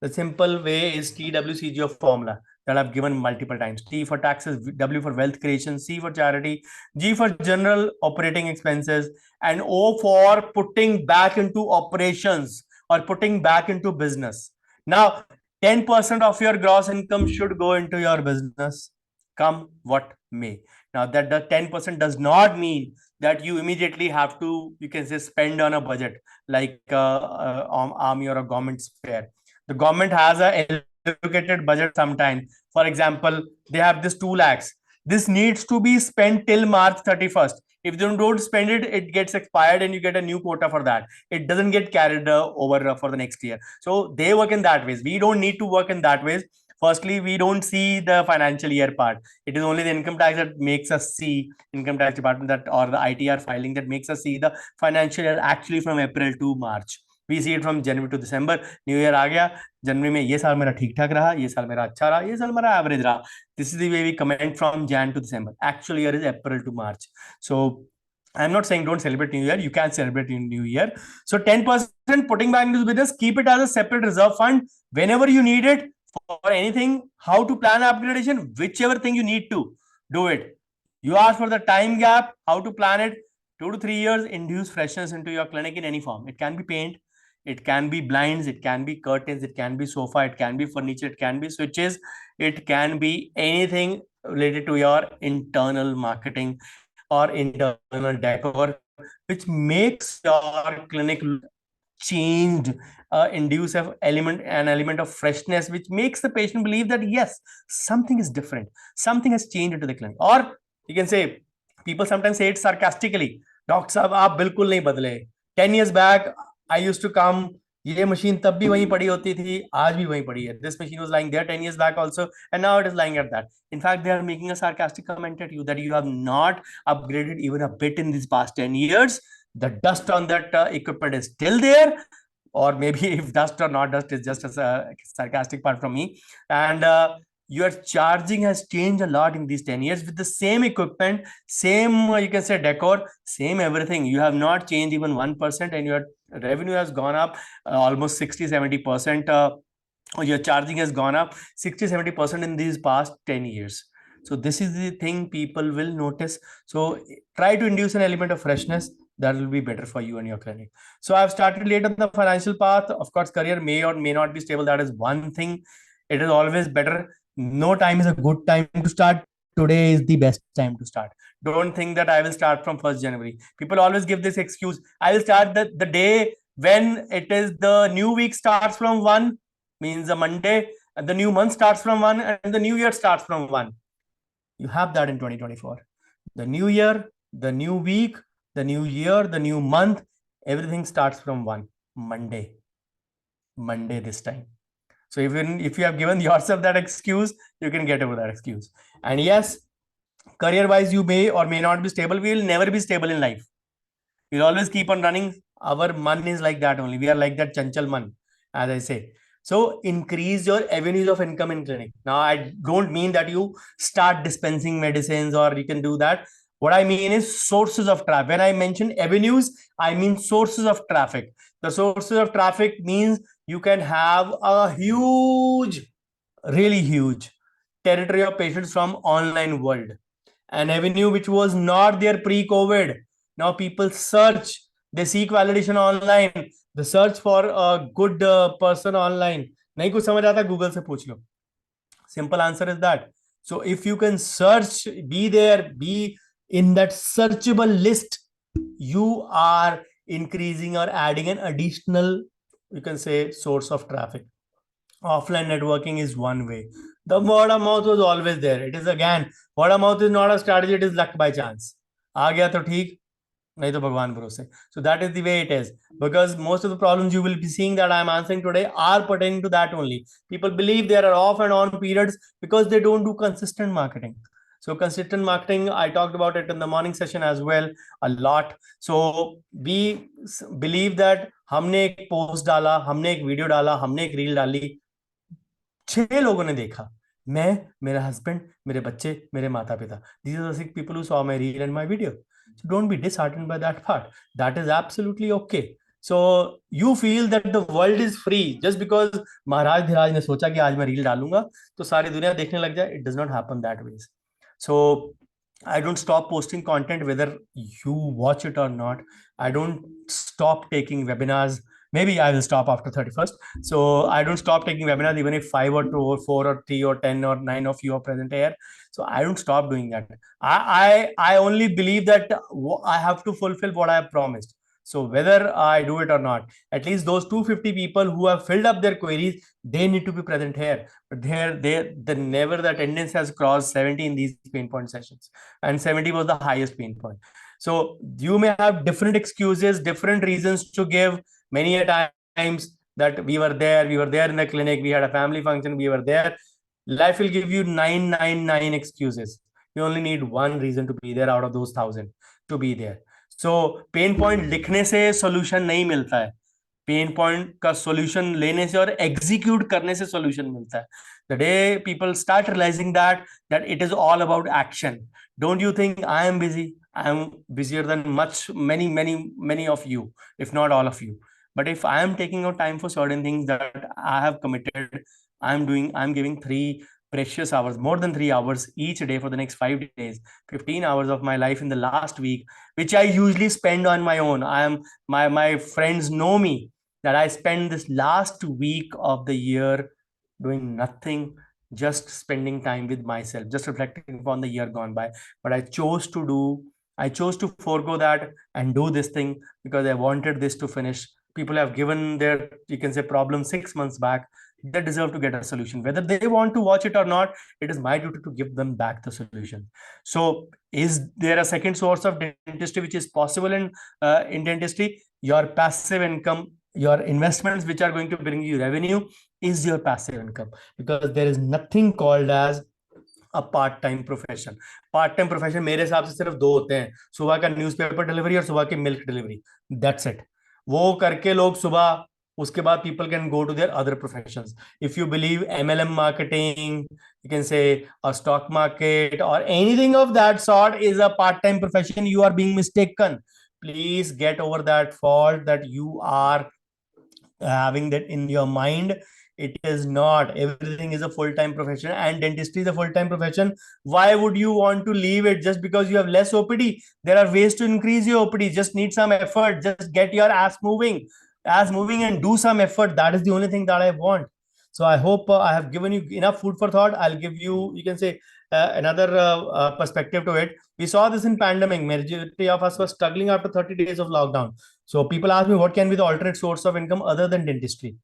The simple way is TWCG of formula that I've given multiple times. T for taxes, W for wealth creation, C for charity, G for general operating expenses, and O for putting back into operations or putting back into business. Now, 10% of your gross income should go into your business, come what may. Now, that the 10% does not mean that you immediately have to, you can say, spend on a budget like army or a government spare. The government has a allocated budget sometimes. For example, they have this 2 lakhs. This needs to be spent till March 31st. If you don't spend it, it gets expired and you get a new quota for that. It doesn't get carried over for the next year. So they work in that ways. We don't need to work in that ways. Firstly, we don't see the financial year part. It is only the income tax that makes us see, income tax department that or the ITR filing that makes us see the financial year actually from April to March. We see it from January to December. New Year आ गया, जनवरी में ये साल मेरा ठीक ठाक रहा, ये साल मेरा अच्छा रहा, ये साल मेरा एवरेज रहा. This is the way we comment from Jan to December. Actual year is April to March. So I'm not saying don't celebrate New Year. You can celebrate New Year. So 10% putting back into the business, keep it as a separate reserve fund whenever you need it for anything. How to plan upgradation, whichever thing you need to do it. You ask for the time gap, how to plan it. 2 to 3 years, induce freshness into your clinic in any form. It can be paint, it can be blinds, it can be curtains, it can be sofa, it can be furniture, it can be switches, it can be anything related to your internal marketing or internal decor, which makes your clinic changed, induce an element of freshness, which makes the patient believe that yes, something is different, something has changed into the clinic. Or you can say, people sometimes say it sarcastically, Doctor साहब आप बिल्कुल नहीं बदले. 10 years back I used to come, ये machine तब भी वहीं पड़ी होती थी, आज भी वहीं पड़ी है. This machine was lying there 10 years back also, and now it is lying at that. In fact, they are making a sarcastic comment at you that you have not upgraded even a bit in these past 10 years. The dust on that equipment is still there, or maybe if dust or not dust is just a sarcastic part from me. And your charging has changed a lot in these 10 years with the same equipment, same you can say decor, same everything. You have not changed even 1%, and your revenue has gone up almost 60-70%. Your charging has gone up 60-70% in these past 10 years. So this is the thing people will notice. So try to induce an element of freshness. That will be better for you and your clinic. So I've started late on the financial path. Of course, career may or may not be stable. That is one thing. It is always better. No time is a good time to start. Today is the best time to start. Don't think that I will start from 1st January. People always give this excuse. I will start the day when it is the new week starts from 1, means a Monday, and the new month starts from 1, and the new year starts from 1. You have that in 2024. The new year, the new week, the new year, the new month, everything starts from one Monday. Monday this time. So even if you have given yourself that excuse, you can get over that excuse. And yes, career-wise, you may or may not be stable. We will never be stable in life. We'll always keep on running. Our man is like that only. We are like that chanchal man, as I say. So increase your avenues of income in clinic. Now, I don't mean that you start dispensing medicines or you can do that. What I mean is sources of traffic. When I mention avenues, I mean sources of traffic. The sources of traffic means you can have a huge, really huge territory of patients from online world. An avenue which was not there pre-COVID. Now people search, they seek validation online, they search for a good person online. नहीं कुछ समझ आता Google से पूछ लो. Simple answer is that. So if you can search, be there, be in that searchable list, you are increasing or adding an additional, you can say, source of traffic. Offline networking is one way. The word of mouth was always there. It is again, word of mouth is not a strategy, it is luck by chance. आ गया तो ठीक, नहीं तो भगवान भरोसे. So that is the way it is. Because most of the problems you will be seeing that I am answering today are pertaining to that only. People believe there are off and on periods because they don't do consistent marketing. So consistent marketing, I talked about it in the morning session as well a lot. So we believe that हमने एक post डाला, हमने एक video डाला, हमने एक reel डाली, 6 लोगों ने देखा. मैं, मेरा हस्बैंड, मेरे बच्चे, मेरे माता पिता. These are the 6 people who saw my reel and my video. So don't be disheartened by that part. That is absolutely okay. So you feel that the world is free just because महाराज धीराज ने सोचा कि आज मैं reel डालूंगा तो सारी दुनिया देखने लग जाए. It does not happen that way. So I don't stop posting content whether you watch it or not. I don't stop taking webinars. Maybe I will stop after 31st. So I don't stop taking webinars even if 5 or 2 or 4 or 3 or 10 or 9 of you are present here. So I don't stop doing that. I only believe that I have to fulfill what I have promised. So whether I do it or not, at least those 250 people who have filled up their queries, they need to be present here. But never the attendance has crossed 70 in these pain point sessions, and 70 was the highest pain point. So you may have different excuses, different reasons to give. Many a times that we were there in the clinic, we had a family function, we were there. Life will give you 999 excuses. You only need one reason to be there out of those 1,000 to be there. So pain point लिखने से solution नहीं मिलता है. Pain point का solution लेने से और execute करने से सॉल्यूशन मिलता है. The day people start realizing that it is all about action. Don't you think I am busy? I am busier than many of you, if not all of you. But if I am taking out time for certain things that I have committed, I'm giving 3 precious hours, more than 3 hours each day for the next 5 days, 15 hours of my life in the last week, which I usually spend on my own. My friends know me that I spend this last week of the year doing nothing, just spending time with myself, just reflecting upon the year gone by. But I chose to forego that and do this thing because I wanted this to finish. People have given their, you can say, problem 6 months back. They deserve to get a solution. Whether they want to watch it or not, it is my duty to give them back the solution. So is there a second source of dentistry which is possible in dentistry? Your passive income, your investments which are going to bring you revenue is your passive income, because there is nothing called as a part-time profession. Part-time profession मेरे हिसाब से सिर्फ 2 होते हैं, सुबह का newspaper delivery और सुबह की मिल्क डिलीवरी. That's it. वो करके लोग सुबह, उसके बाद people can go to their other professions. If you believe MLM marketing, you can say a stock market or anything of that sort is a part-time profession, you are being mistaken. Please get over that fault that you are having that in your mind. It is not. Everything is a full-time profession, and dentistry is a full-time profession. Why would you want to leave it just because you have less OPD? There are ways to increase your OPD. Just need some effort. Just get your ass moving and do some effort. That is the only thing that I want. So I hope I have given you enough food for thought. I'll give you, you can say, another perspective to it. We saw this in pandemic. Majority of us were struggling after 30 days of lockdown. So people ask me, what can be the alternate source of income other than dentistry?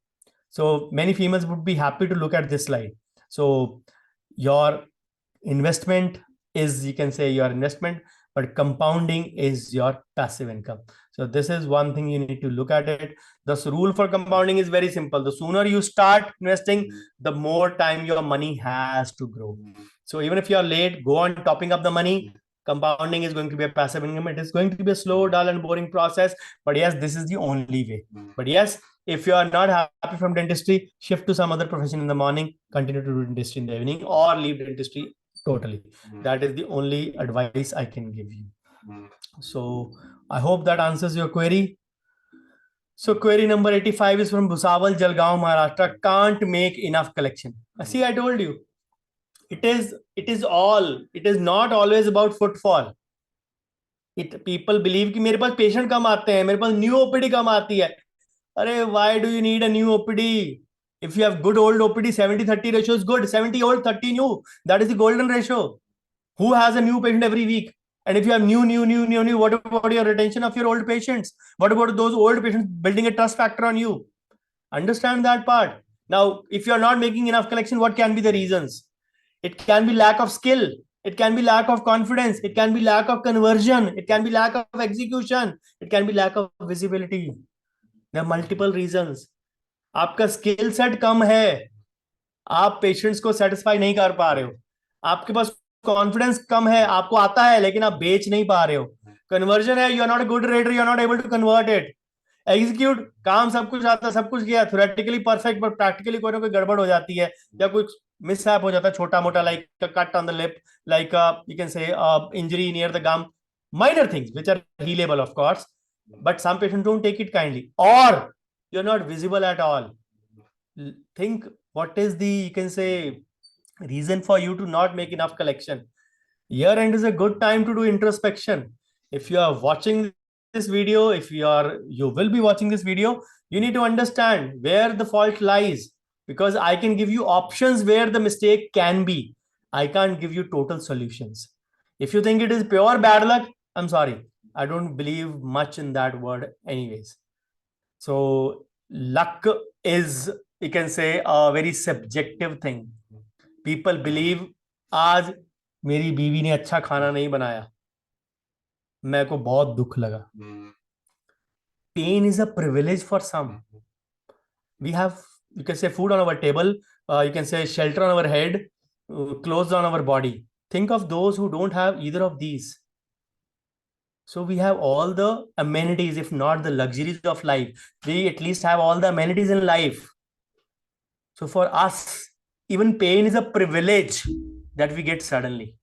So many females would be happy to look at this slide. So your investment is, you can say, your investment, but compounding is your passive income. So this is one thing you need to look at it. The rule for compounding is very simple. The sooner you start investing, the more time your money has to grow. So even if you're late, go on topping up the money. Compounding is going to be a passive income. It is going to be a slow, dull, and boring process. But yes, this is the only way. But yes, if you are not happy from dentistry, shift to some other profession in the morning, continue to do dentistry in the evening, or leave dentistry totally. That is the only advice I can give you. So I hope that answers your query. So query number 85 is from Bhusawal, Jalgaon, Maharashtra. Can't make enough collection. See, I told you. It is not always about footfall. People believe कि मेरे पास patient कम आते हैं, मेरे पास new OPD कम आती है. अरे, why do you need a new OPD? If you have good old OPD, 70-30 ratio is good. 70 old, 30 new. That is the golden ratio. Who has a new patient every week? And if you have new, what about your retention of your old patients? What about those old patients building a trust factor on you? Understand that part. Now, if you're not making enough collection, what can be the reasons? It can be lack of skill. It can be lack of confidence. It can be lack of conversion. It can be lack of execution. It can be lack of visibility. There are multiple reasons. आपका skill set कम है, आप patients को satisfy नहीं कर पा रहे हो. आपके पास कॉन्फिडेंस कम है, आपको आता है लेकिन आप बेच नहीं पा रहे हो. कन्वर्जन है, you are not a good rater, you are not able to convert it. Execute, काम सब कुछ आता है, सब कुछ किया, थ्योरेटिकली परफेक्ट, बट प्रैक्टिकली कोई ना कोई गड़बड़ हो जाती है, या कुछ मिसहैप हो जाता है छोटा मोटा, like cut on the lip, like you can say injury near the gum, minor things which are healable of course, but some patients don't take it kindly, or you're not visible at all. Think what is the, you can say, reason for you to not make enough collection. Year end is a good time to do introspection. If you are watching this video, you will be watching this video, you need to understand where the fault lies, because I can give you options where the mistake can be. I can't give you total solutions. If you think it is pure bad luck, I'm sorry, I don't believe much in that word anyways. So luck is, you can say, a very subjective thing. People believe, आज मेरी बीवी ने अच्छा खाना नहीं बनाया, मेरे को बहुत दुख लगा. Pain is a privilege for some. We have, you can say, food on our table, you can say shelter on our head, clothes on our body. Think of those who don't have either of these. So we have all the amenities, if not the luxuries of life. We at least have all the amenities in life. So for us, even pain is a privilege that we get suddenly.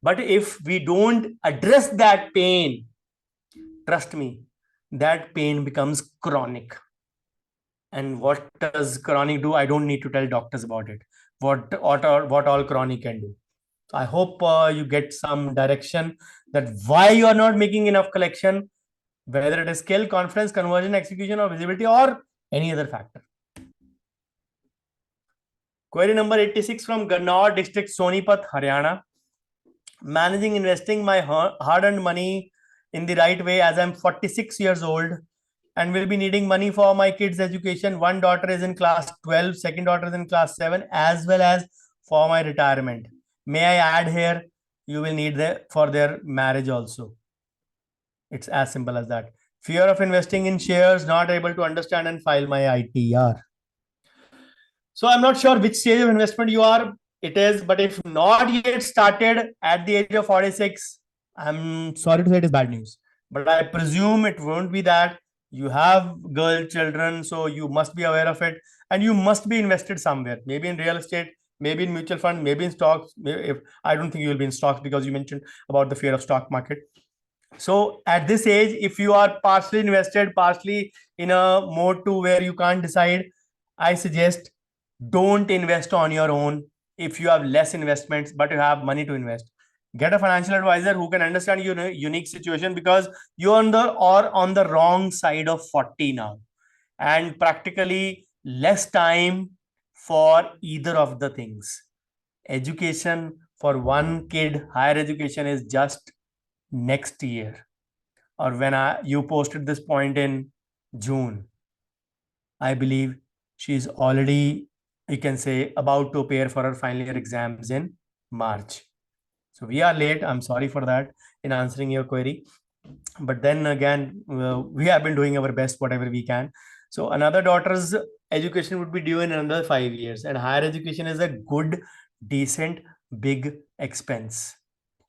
But if we don't address that pain, trust me, that pain becomes chronic. And what does chronic do? I don't need to tell doctors about it. What all chronic can do. I hope you get some direction that why you are not making enough collection, whether it is skill, confidence, conversion, execution, or visibility, or any other factor. Query number 86 from Gannaur district, Sonipat, Haryana. Managing investing my hard-earned money in the right way, as I'm 46 years old and will be needing money for my kids' education. One daughter is in class 12, second daughter is in class 7, as well as for my retirement. May I add here, you will need for their marriage also. It's as simple as that. Fear of investing in shares, not able to understand and file my ITR. So I'm not sure which stage of investment you are. It is, but if not yet started at the age of 46, I'm sorry to say it is bad news. But I presume it won't be that. You have girl children, so you must be aware of it, and you must be invested somewhere. Maybe in real estate, maybe in mutual fund, maybe in stocks. If I don't think you will be in stocks, because you mentioned about the fear of stock market. So at this age, if you are partially invested, partially in a mode to where you can't decide, I suggest don't invest on your own. If you have less investments but you have money to invest, get a financial advisor who can understand your unique situation, because you're on the wrong side of 40 now, and practically less time for either of the things. Education for one kid, higher education, is just next year, or when you posted this point in June, I believe she's already, you can say, about to appear for her final year exams in March. So we are late. I'm sorry for that in answering your query. But then again, we have been doing our best, whatever we can. So another daughter's education would be due in another 5 years, and higher education is a good, decent, big expense.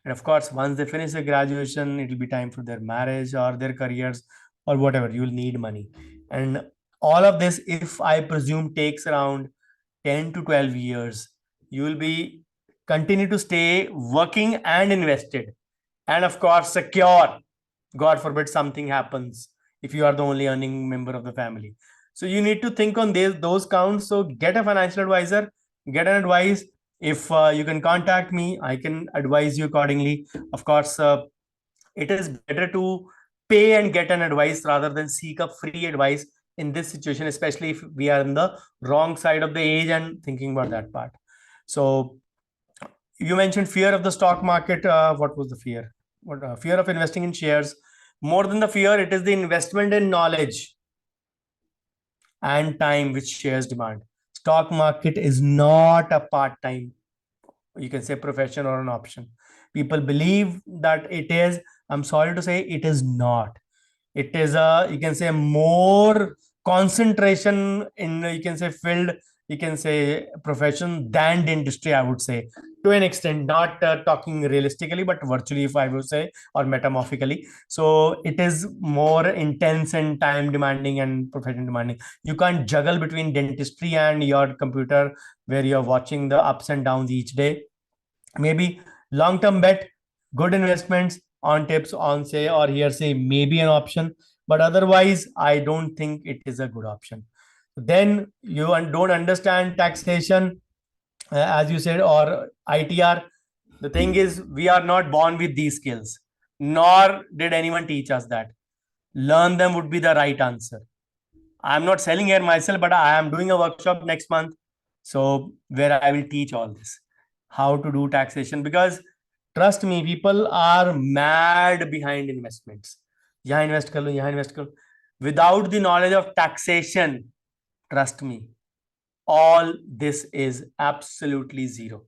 And of course, once they finish their graduation, it will be time for their marriage or their careers or whatever. You will need money. And all of this, if I presume, takes around 10 to 12 years. You will be continue to stay working and invested. And of course, secure. God forbid something happens if you are the only earning member of the family. So you need to think on those counts. So get a financial advisor, get an advice. If you can contact me, I can advise you accordingly. Of course, it is better to pay and get an advice rather than seek a free advice in this situation, especially if we are in the wrong side of the age and thinking about that part. So you mentioned fear of the stock market. What was the fear? What fear of investing in shares? More than the fear, it is the investment in knowledge and time which shares demand. Stock market is not a part-time, you can say, profession or an option. People believe that it is. I'm sorry to say, it is not. It is a, you can say, more concentration in, you can say, field, you can say, profession than dentistry, I would say, to an extent. Not talking realistically, but virtually, if I would say, or metamorphically. So it is more intense and time demanding and profession demanding. You can't juggle between dentistry and your computer, where you're watching the ups and downs each day. Maybe long-term bet, good investments, on tips, on say or hearsay, maybe an option, but otherwise I don't think it is a good option. Then you don't understand taxation, as you said, or ITR. The thing is, we are not born with these skills, nor did anyone teach us that. Learn them would be the right answer. I'm not selling here myself, but I am doing a workshop next month. So where I will teach all this, how to do taxation, because trust me, people are mad behind investments. यहाँ invest कर लो, यहाँ invest कर लो. Without the knowledge of taxation, trust me, all this is absolutely zero.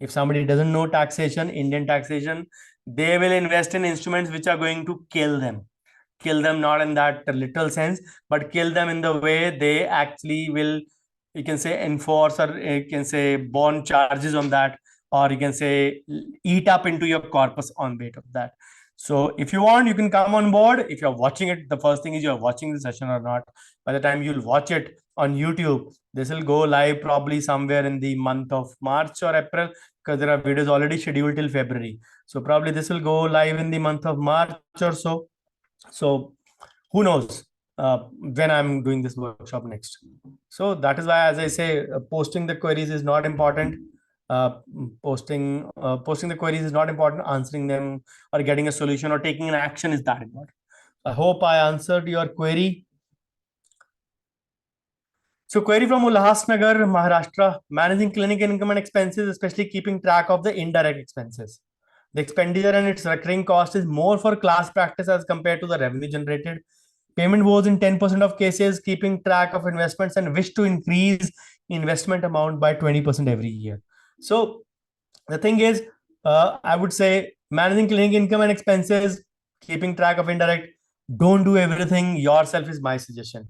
If somebody doesn't know taxation, Indian taxation, they will invest in instruments which are going to kill them. Kill them not in that literal sense, but kill them in the way they actually will, you can say, enforce, or you can say bond charges on that, or you can say eat up into your corpus on weight of that. So if you want, you can come on board. If you're watching it, the first thing is you're watching the session or not. By the time you'll watch it on YouTube, this will go live probably somewhere in the month of March or April, because there are videos already scheduled till February. So probably this will go live in the month of March or so. So who knows when I'm doing this workshop next. So that is why, as I say, posting the queries is not important. Posting the queries is not important. Answering them or getting a solution or taking an action is that important. I hope I answered your query. So query from Ulhasnagar, Maharashtra: managing clinic income and expenses, especially keeping track of the indirect expenses. The expenditure and its recurring cost is more for class practice as compared to the revenue generated. Payment was in 10% of cases, keeping track of investments, and wish to increase investment amount by 20% every year. So the thing is, I would say, managing clinic income and expenses, keeping track of indirect, don't do everything yourself is my suggestion.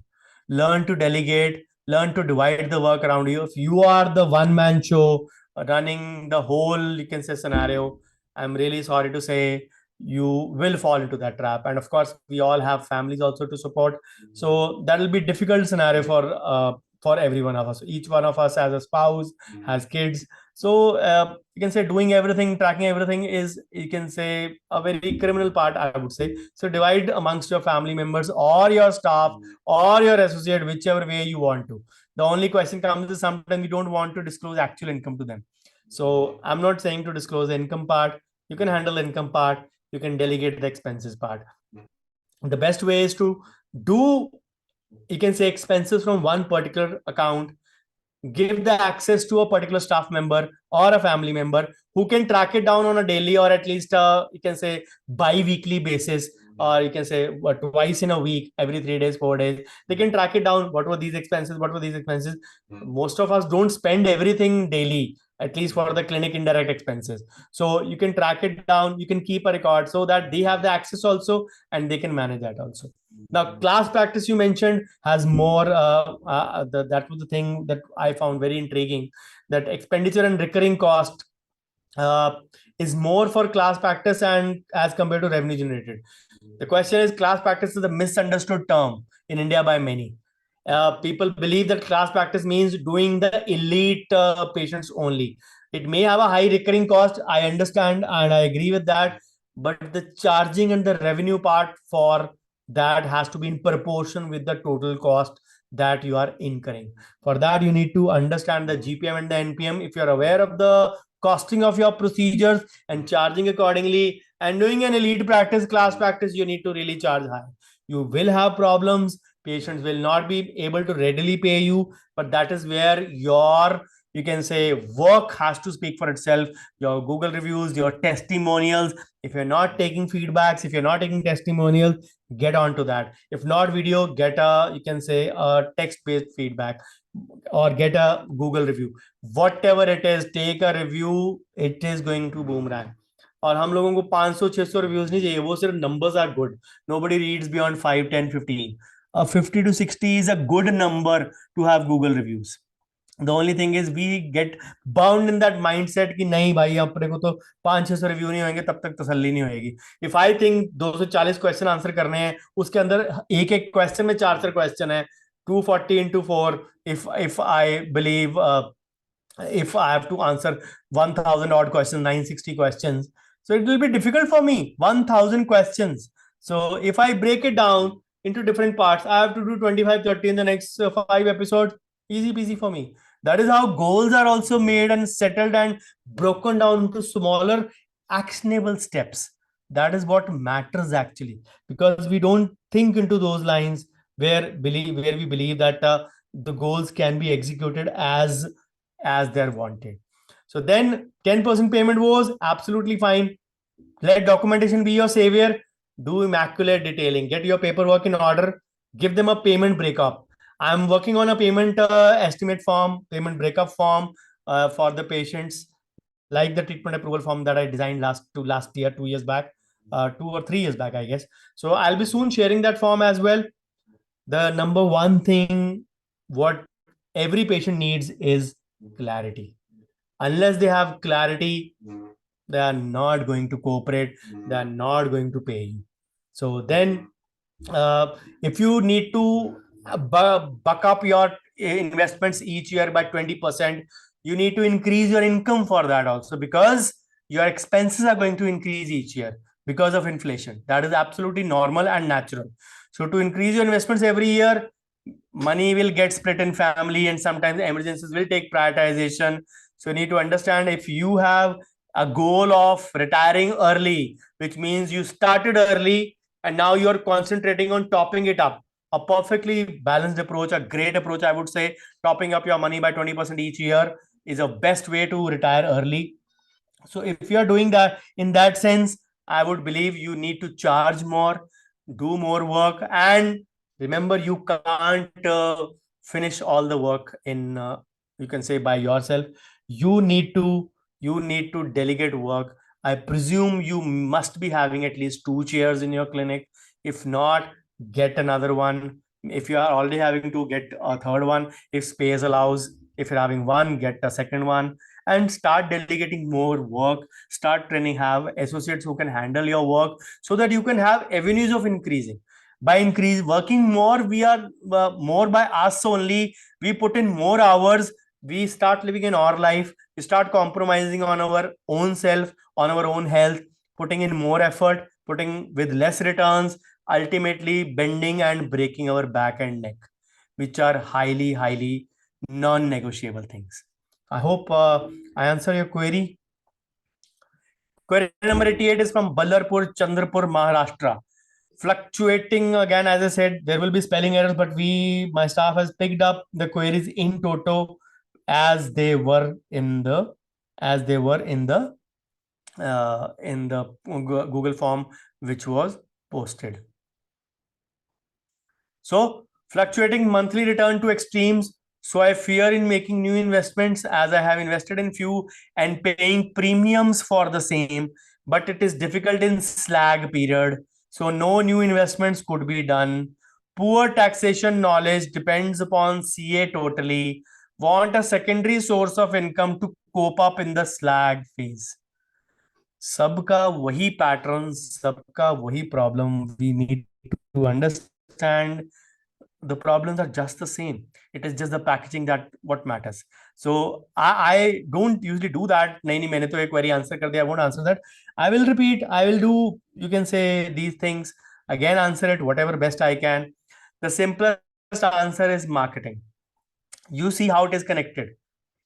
Learn to delegate, learn to divide the work around you. If you are the one-man show running the whole, you can say, scenario, I'm really sorry to say, you will fall into that trap. And of course, we all have families also to support. So that will be difficult scenario for every one of us. Each one of us has a spouse, has kids. So you can say doing everything, tracking everything is, you can say, a very criminal part, I would say. So divide amongst your family members or your staff or your associate, whichever way you want to. The only question comes is sometimes we don't want to disclose actual income to them. So I'm not saying to disclose the income part. You can handle the income part. You can delegate the expenses part. The best way is to do, you can say, expenses from one particular account, give the access to a particular staff member or a family member who can track it down on a daily or at least you can say bi-weekly basis, or you can say twice in a week, every 3 days, 4 days, they can track it down. What were these expenses? What were these expenses? Most of us don't spend everything daily. at least for the clinic indirect expenses. So you can track it down, you can keep a record so that they have the access also and they can manage that also. Now, class practice you mentioned has more, that was the thing that I found very intriguing, that expenditure and recurring cost uh, is more for class practice and as compared to revenue generated. The question is, class practice is a misunderstood term in India by many. People believe that class practice means doing the elite patients only. It may have a high recurring cost. I understand and I agree with that. But the charging and the revenue part for that has to be in proportion with the total cost that you are incurring. For that, you need to understand the GPM and the NPM. If you're aware of the costing of your procedures and charging accordingly, and doing an elite practice, class practice, you need to really charge high. You will have problems. Patients will not be able to readily pay you, but that is where your, you can say, work has to speak for itself. Your Google reviews, your testimonials. If you're not taking feedbacks, if you're not taking testimonials, get onto that. If not video, get a, you can say, a text-based feedback or get a Google review. Whatever it is, take a review. It is going to boomerang. और हम लोगों को 500-600 reviews नहीं चाहिए, वो सिर्फ numbers are good. Nobody reads beyond 5, 10, 15. 50 to 60 is a good number to have Google reviews. The only thing is we get bound in that mindset कि नहीं भाई अपने को तो 500-600 रिव्यू नहीं होंगे तब तक तसल्ली नहीं होगी. If I think 240 question answer करने हैं, उसके अंदर एक एक क्वेश्चन में 4 क्वेश्चन है, 240 into 4. If I believe if I have to answer 1000 odd questions, 960 questions, so it will be difficult for me. 1000 questions. So if I break it down into different parts, I have to do 25, 30 in the next 5 episodes. Easy peasy for me. That is how goals are also made and settled and broken down into smaller actionable steps. That is what matters actually, because we don't think into those lines where we believe that the goals can be executed as they're wanted. So then 10% payment was absolutely fine. Let documentation be your savior. Do immaculate detailing. Get your paperwork in order. Give them a payment breakup. I'm working on a payment estimate form, payment breakup form for the patients, like the treatment approval form that I designed last year, 2 years back, 2 or 3 years back, I guess. So I'll be soon sharing that form as well. The number one thing what every patient needs is clarity. Unless they have clarity, they are not going to cooperate, they are not going to pay you. So then if you need to buck up your investments each year by 20%, you need to increase your income for that also, because your expenses are going to increase each year because of inflation. That is absolutely normal and natural. So to increase your investments every year, money will get split in family and sometimes emergencies will take prioritization. So you need to understand, if you have a goal of retiring early, which means you started early and now you're concentrating on topping it up, a perfectly balanced approach, a great approach, I would say. Topping up your money by 20% each year is a best way to retire early. So if you are doing that in that sense, I would believe you need to charge more, do more work, and remember, you can't finish all the work in you can say by yourself. You need to delegate work. I presume you must be having at least 2 chairs in your clinic. If not, get another one. If you are already having to, get a third one. If space allows, if you're having one, get a second one, and start delegating more work. Start training, have associates who can handle your work, so that you can have avenues of increasing. By working more, we are more by us only. We put in more hours, we start living in our life, we start compromising on our own self, on our own health, putting in more effort, putting with less returns, ultimately bending and breaking our back and neck, which are highly non-negotiable things. I hope I answer your query. Query number 88 is from Ballarpur, Chandrapur, Maharashtra. Fluctuating again, as I said, there will be spelling errors, but my staff has picked up the queries in toto as they were in the Google form which was posted. So fluctuating monthly return to extremes, So I fear in making new investments as I have invested in few and paying premiums for the same, but it is difficult in slag period. So no new investments could be done. Poor taxation knowledge depends upon CA totally. Want a secondary source of income to cope up in the slag phase. सबका वही pattern, सबका वही problem. We need to understand the problems are just the same. It is just the packaging that what matters. So I don't usually do that. नहीं नहीं, मैंने तो एक query answer कर दिया. I won't answer that. I will repeat. I will do, you can say, these things again, answer it whatever best I can. The simplest answer is marketing. You see how it is connected.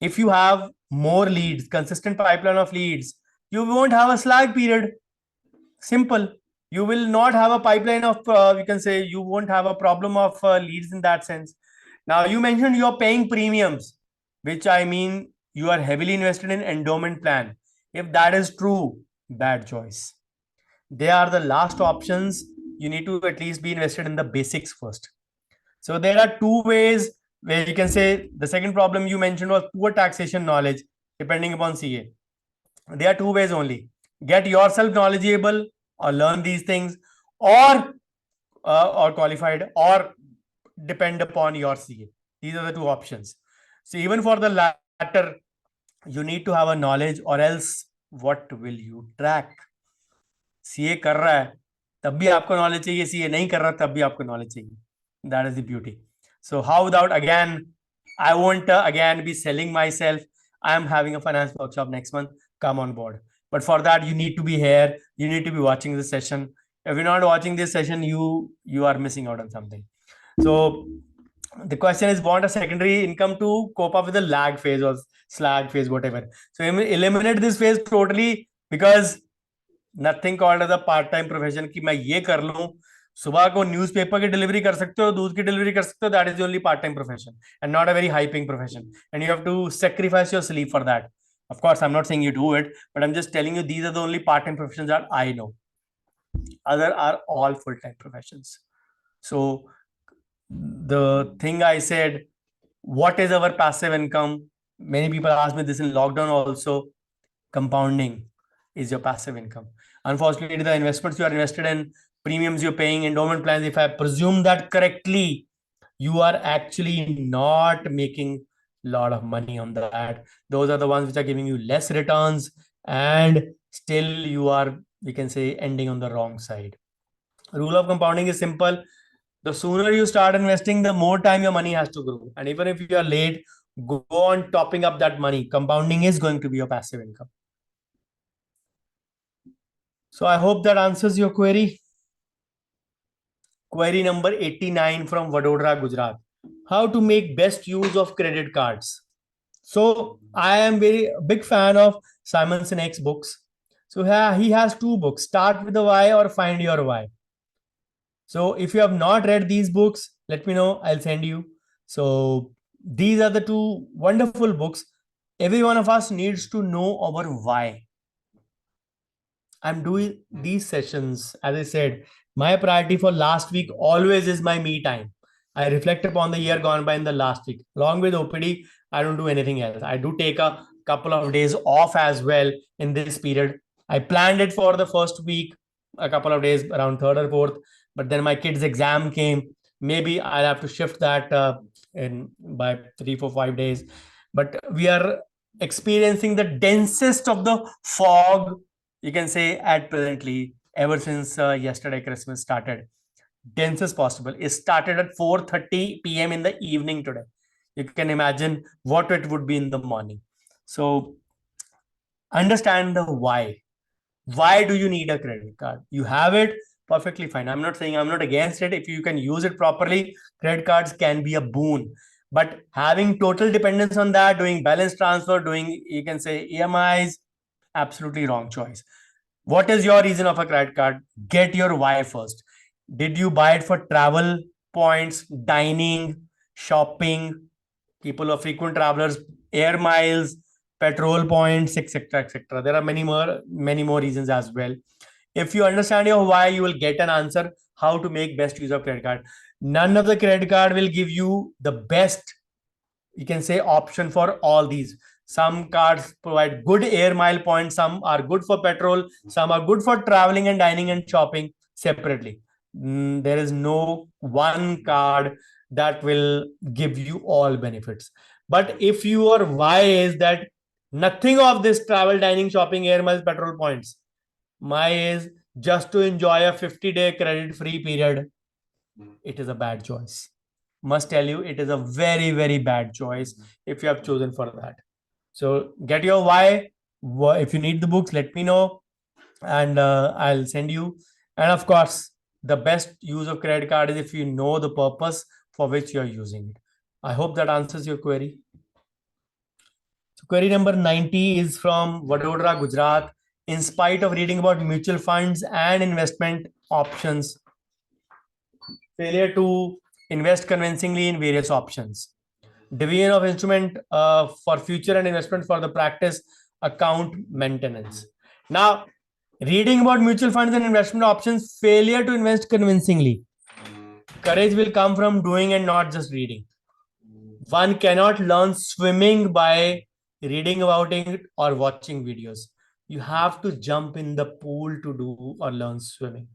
If you have more leads, consistent pipeline of leads, you won't have a slag period. Simple. You will not have a pipeline of, you can say, you won't have a problem of leads in that sense. Now, you mentioned you're paying premiums, which I mean you are heavily invested in endowment plan. If that is true, bad choice. They are the last options. You need to at least be invested in the basics first. So there are two ways where you can say the second problem you mentioned was poor taxation knowledge, depending upon CA. There are two ways only: get yourself knowledgeable or learn these things, or qualified, or depend upon your CA. These are the two options. So even for the latter, you need to have a knowledge, or else what will you track? CA कर रहा है तब भी आपको knowledge चाहिए, CA नहीं कर रहा तब भी आपको knowledge चाहिए. That is the beauty. So how without, again, I won't again be selling myself. I am having a finance workshop next month. Come on board. But for that, you need to be here. You need to be watching this session. If you're not watching this session, you are missing out on something. So the question is, want a secondary income to cope up with the lag phase or slag phase, whatever. So eliminate this phase totally, because nothing called as a part time profession कि मैं ये कर लूं. सुबह को newspaper की delivery कर सकते हो, दूध की डिलीवरी कर सकते हो. That is the only part time profession and not a very high paying profession, and you have to sacrifice your sleep for that. Of course, I'm not saying you do it, but I'm just telling you these are the only part time professions that I know. Other are all full time professions. So the thing I said, what is our passive income? Many people ask me this in lockdown also. Compounding is your passive income. Unfortunately, the investments you are invested in, premiums you're paying, endowment plans, if I presume that correctly, you are actually not making a lot of money on that. Those are the ones which are giving you less returns, and still you are, we can say, ending on the wrong side. Rule of compounding is simple. The sooner you start investing, the more time your money has to grow. And even if you are late, go on topping up that money. Compounding is going to be your passive income. So I hope that answers your query. Query number 89 from Vadodara, Gujarat. How to make best use of credit cards. So I am very big fan of Simon Sinek's books. So he has two books, Start with the Why or Find Your Why. So if you have not read these books, let me know, I'll send you. So these are the two wonderful books. Every one of us needs to know our why. I'm doing these sessions, as I said, my priority for last week always is my me time. I reflect upon the year gone by in the last week. Along with OPD, I don't do anything else. I do take a couple of days off as well in this period. I planned it for the first week, a couple of days around third or fourth, but then my kid's exam came. Maybe I'll have to shift that in by 3, 4, 5 days. But we are experiencing the densest of the fog, you can say, at presently, ever since yesterday Christmas started. Dense as possible. It started at 4:30 p.m. in the evening today. You can imagine what it would be in the morning. So understand the why. Why do you need a credit card? You have it, perfectly fine. I'm not saying, I'm not against it. If you can use it properly, credit cards can be a boon. But having total dependence on that, doing balance transfer, doing, you can say, EMIs, absolutely wrong choice. What is your reason of a credit card? Get your why first. Did you buy it for travel points, dining, shopping, people who are frequent travelers, air miles, petrol points, etc., etc.? There are many more reasons as well. If you understand your why, you will get an answer how to make best use of credit card. None of the credit card will give you the best you can say, option for all these. Some cards provide good air mile points, some are good for petrol, some are good for traveling and dining and shopping separately. There is no one card that will give you all benefits. But if your why is that nothing of this travel, dining, shopping, air miles, petrol points, my is just to enjoy a 50-day credit free period, it is a bad choice. Must tell you, it is a very, very bad choice if you have chosen for that. So get your why. If you need the books, let me know, and I'll send you. And of course, the best use of credit card is if you know the purpose for which you're using it. I hope that answers your query. So query number 90 is from Vadodara, Gujarat. In spite of reading about mutual funds and investment options, failure to invest convincingly in various options, division of instrument for future and investment for the practice account maintenance. Now, reading about mutual funds and investment options, failure to invest convincingly. Courage will come from doing and not just reading. One cannot learn swimming by reading about it or watching videos. You have to jump in the pool to do or learn swimming.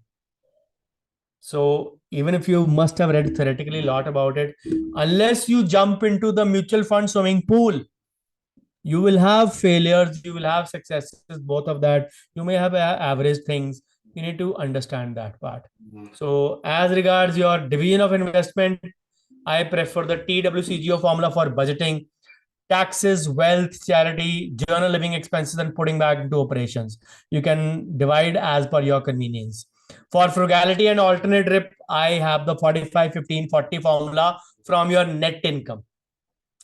So even if you must have read theoretically a lot about it, unless you jump into the mutual fund swimming pool, you will have failures, you will have successes, both of that. You may have average things. You need to understand that part. So as regards your division of investment, I prefer the TWCGO formula for budgeting, taxes, wealth, charity, journal living expenses, and putting back into operations. You can divide as per your convenience. For frugality and alternate rip, I have the 45, 15, 40 formula from your net income.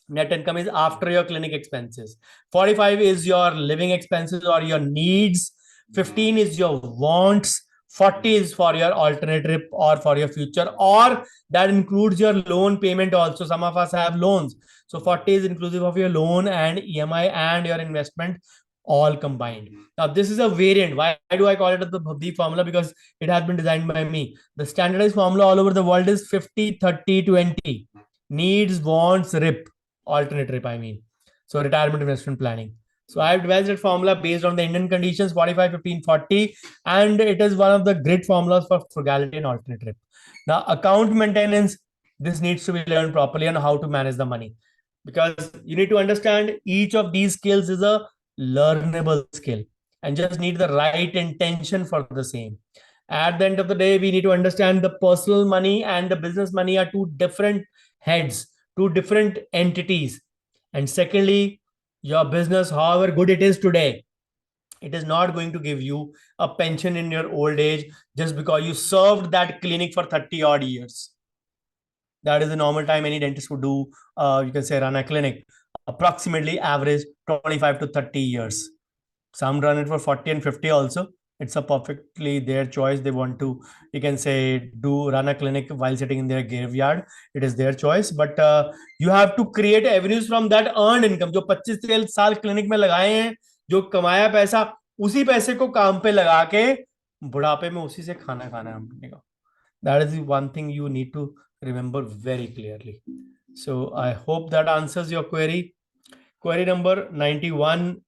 Net income is after your clinic expenses. 45 is your living expenses or your needs. 15 is your wants. 40 is for your alternate trip or for your future, or that includes your loan payment also. Some of us have loans. So 40 is inclusive of your loan and EMI and your investment all combined. Now, this is a variant. Why do I call it the formula? Because it has been designed by me. The standardized formula all over the world is 50, 30, 20. Needs, wants, RIP, alternate RIP, I mean. So retirement investment planning. So I have devised that formula based on the Indian conditions, 45, 15, 40, and it is one of the great formulas for frugality and alternate RIP. Now, account maintenance, this needs to be learned properly on how to manage the money, because you need to understand each of these skills is a learnable skill and just need the right intention for the same. At the end of the day, we need to understand the personal money and the business money are two different heads, two different entities. And secondly, your business, however good it is today, it is not going to give you a pension in your old age just because you served that clinic for 30 odd years. That is the normal time any dentist would do, you can say, run a clinic, approximately average 25 to 30 years. Some run it for 40 and 50 also. It's a perfectly their choice. They want to, you can say, do run a clinic while sitting in their graveyard. It is their choice. But you have to create avenues from that earned income. जो 25 साल clinic में लगाए हैं, जो कमाया पैसा, उसी पैसे को काम पे लगा के बुढ़ापे में उसी से खाना खाना है हमने का. That is the one thing you need to remember very clearly. So I hope that answers your query. Query number 91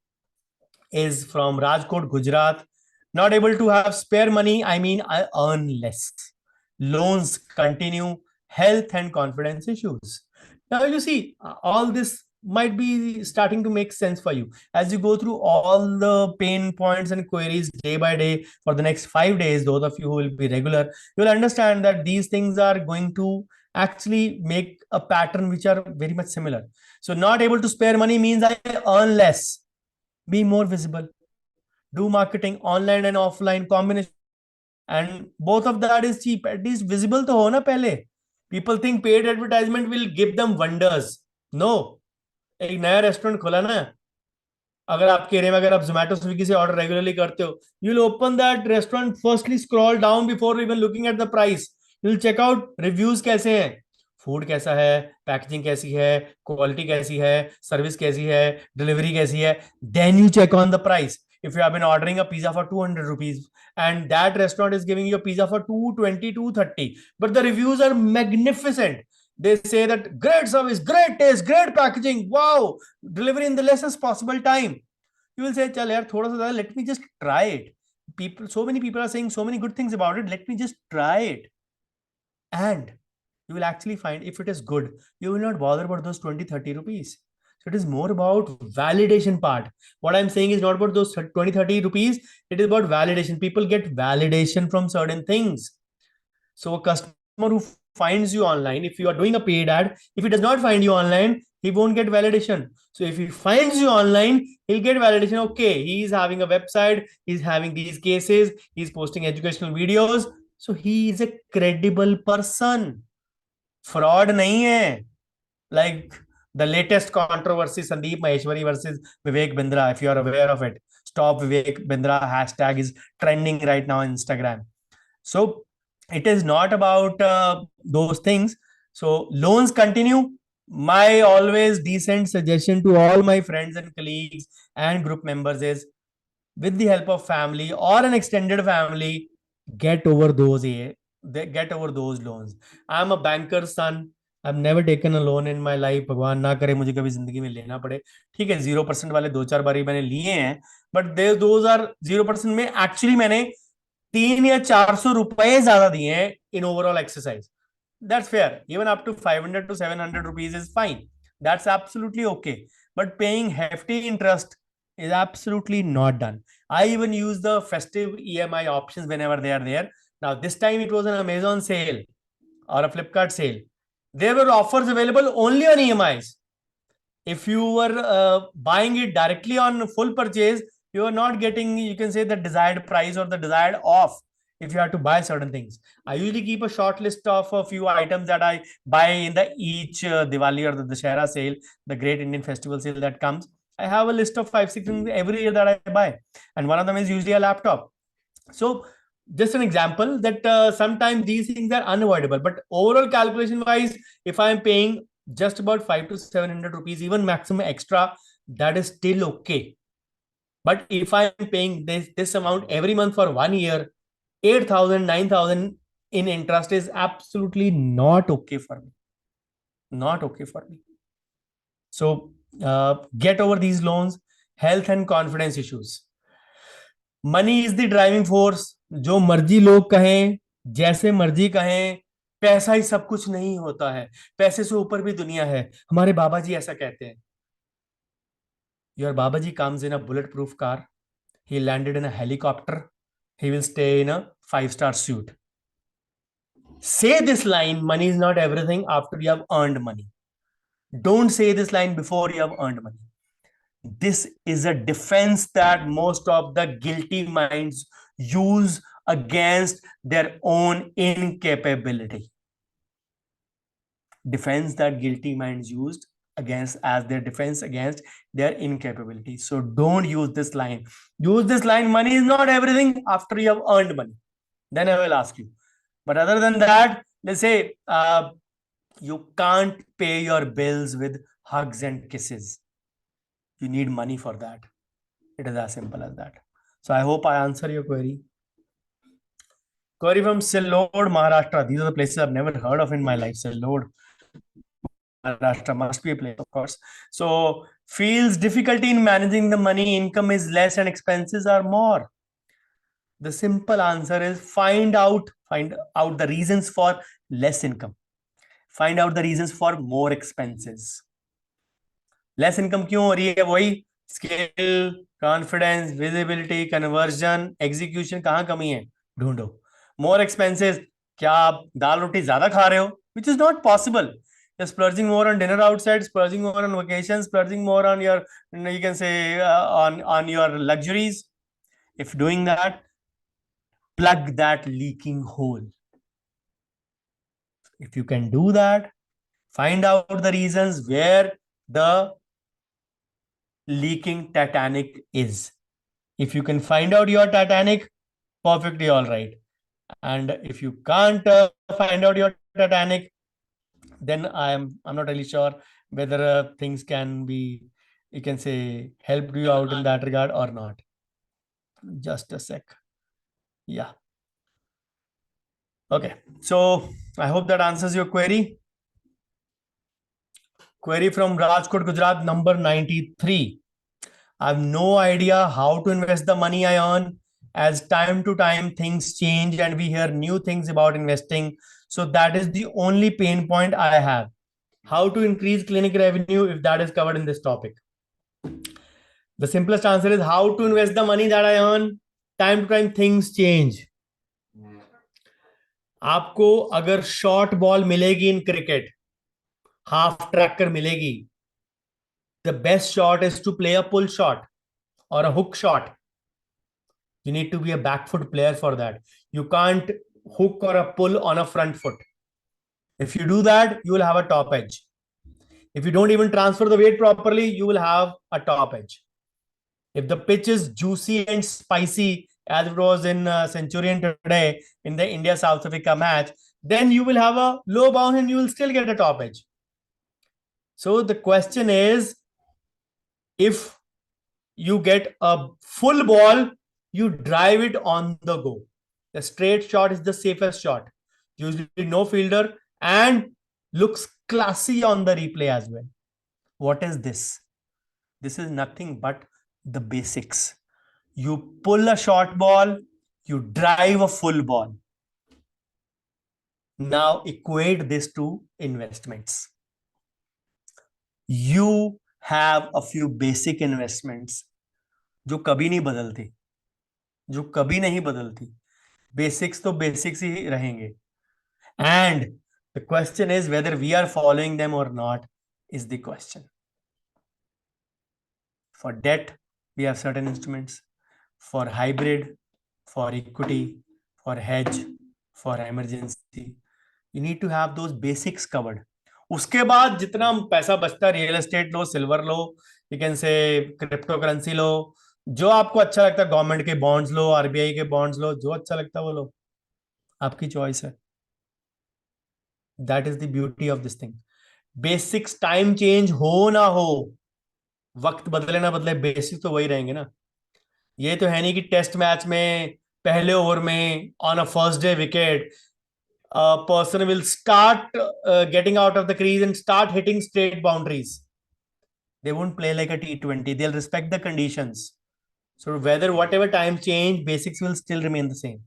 is from Rajkot, Gujarat. Not able to have spare money, I mean, I earn less. Loans continue, health and confidence issues. Now, you see, all this might be starting to make sense for you. As you go through all the pain points and queries day by day for the next 5 days, those of you who will be regular, you'll understand that these things are going to actually make a pattern which are very much similar. So not able to spare money means I earn less. Be more visible, do marketing online and offline combination, and both of that is cheap. At least visible to ho na pehle. People think paid advertisement will give them wonders. No. एक नया restaurant खोला ना, अगर आपके area में अगर आप जोमेटो स्विगी से ऑर्डर रेगुलरली करते हो, you will open that restaurant, firstly scroll down before even looking at the price. You will check out reviews कैसे हैं, फूड कैसा है, पैकेजिंग कैसी है, क्वालिटी कैसी है, सर्विस कैसी है, डिलीवरी कैसी है. Then you check on the price. If you have been ordering a pizza for 200 rupees and that restaurant is giving you a pizza for 220, 230, but the reviews are magnificent, They say that great service, great taste, great packaging, wow, delivery in the lessest possible time. You will say, chal yaar, thoda sa zyada, let me just try it. People, so many people are saying so many good things about it. Let me just try it. And you will actually find if it is good, you will not bother about those 20, 30 rupees. So it is more about validation part. What I'm saying is not about those 20, 30 rupees. It is about validation. People get validation from certain things. So a customer who finds you online, if you are doing a paid ad, if he does not find you online, he won't get validation. So if he finds you online, he'll get validation. Okay, he's having a website, he's having these cases, he's posting educational videos. So he is a credible person. Fraud nahi hai. Like the latest controversy, Sandeep Maheshwari versus Vivek Bindra, if you are aware of it. Stop Vivek Bindra hashtag is trending right now on Instagram. So it is not about those things. So loans continue. My always decent suggestion to all my friends and colleagues and group members is, with the help of family or an extended family, get over those get over those loans. I'm a banker's son. I've never taken a loan in my life. भगवान ना करे मुझे कभी जिंदगी में लेना पड़े. ठीक है, 0% वाले दो चार बारी मैंने लिए हैं, बट दे दोज आर 0% में एक्चुअली मैंने 300 या 400 रुपए ज्यादा दिए हैं in overall exercise. That's fair. Even up to 500 to 700 rupees is fine. That's absolutely okay. But paying hefty interest is absolutely not done. I even use the festive EMI options whenever they are there. Now, this time it was an Amazon sale or a Flipkart sale. There were offers available only on EMIs. If you were buying it directly on full purchase, you are not getting, you can say, the desired price or the desired off if you have to buy certain things. I usually keep a short list of a few items that I buy in the each Diwali or the Dussehra sale, the Great Indian Festival sale that comes. I have a list of 5, 6 things every year that I buy. And one of them is usually a laptop. So just an example that sometimes these things are unavoidable, but overall calculation wise, if I'm paying just about 5 to 700 rupees, even maximum extra, that is still okay. But if I'm paying this amount every month for 1 year, 8,000, 9,000 in interest is absolutely not okay for me. Not okay for me. So get over these loans. Health and confidence issues. Money is the driving force. जो मर्जी लोग कहें, जैसे मर्जी कहें, पैसा ही सब कुछ नहीं होता है. पैसे से ऊपर भी दुनिया है. हमारे बाबा जी ऐसा कहते हैं. Your Baba ji comes in a bulletproof car. He landed in a helicopter. He will stay in a 5-star suit. Say this line, money is not everything, after you have earned money. Don't say this line before you have earned money. This is a defense that most of the guilty minds use against their own incapability. Defense that guilty minds used against as their defense against their incapability. So don't use this line. Use this line, money is not everything, after you have earned money. Then I will ask you. But other than that, let's say you can't pay your bills with hugs and kisses. You need money for that. It is as simple as that. So I hope I answer your query. Query from Sillod, Maharashtra. These are the places I've never heard of in my life. Sillod, Maharashtra must be a place, of course. So feels difficulty in managing the money. Income is less and expenses are more. The simple answer is find out the reasons for less income. Find out the reasons for more expenses. Less income क्यों हो रही है? वही skill, confidence, visibility, conversion, execution. कहाँ कमी है? ढूंढो. मोर expenses. क्या आप दाल रोटी ज्यादा खा रहे हो? Which is not possible. You're splurging more on dinner outside, splurging more on vacations, splurging more on your, you can say, on your luxuries. If doing that, plug that leaking hole. If you can do that, find out the reasons where the leaking Titanic is. If you can find out your Titanic, perfectly all right. And if you can't find out your Titanic, then I'm not really sure whether things can be, you can say, helped you out in that regard or not. Just a sec. Yeah. Okay. So I hope that answers your query. Query from Rajkot, Gujarat, number 93. I have no idea how to invest the money I earn. As time to time things change and we hear new things about investing. So that is the only pain point I have. How to increase clinic revenue if that is covered in this topic. The simplest answer is how to invest the money that I earn. Time to time things change. आपको अगर short ball मिलेगी in cricket, half tracker मिलेगी, the best shot is to play a pull shot or a hook shot. You need to be a back foot player for that. You can't hook or a pull on a front foot. If you do that, you will have a top edge. If you don't even transfer the weight properly, you will have a top edge. If the pitch is juicy and spicy, as it was in Centurion today in the India-South Africa match, then you will have a low bounce and you will still get a top edge. So the question is, if you get a full ball, you drive it on the go. The straight shot is the safest shot. Usually no fielder and looks classy on the replay as well. What is this? This is nothing but the basics. You pull a short ball, you drive a full ball. Now equate this to investments. You have a few basic investments जो कभी नहीं बदलती, जो कभी नहीं बदलती. Basics तो basics ही रहेंगे. And the question is whether we are following them or not is the question. For debt, we have certain instruments. For hybrid, for equity, for hedge, for emergency. You need to have those basics covered. उसके बाद जितना पैसा बचता है, real estate लो, silver लो, you can say crypto currency लो, जो आपको अच्छा लगता है, गवर्नमेंट के बॉन्ड्स लो, आरबीआई के बॉन्ड्स लो, जो अच्छा लगता है वो लो, आपकी चॉइस है. That is the beauty of this thing. Basics time change हो ना हो, वक्त बदले ना बदले, बेसिक्स तो वही रहेंगे ना. ये तो है नहीं कि टेस्ट मैच में पहले ओवर में on a first day wicket a person will start getting out of the crease and start hitting straight boundaries. They won't play like a T20. They'll respect the conditions. So whether whatever time change, basics will still remain the same.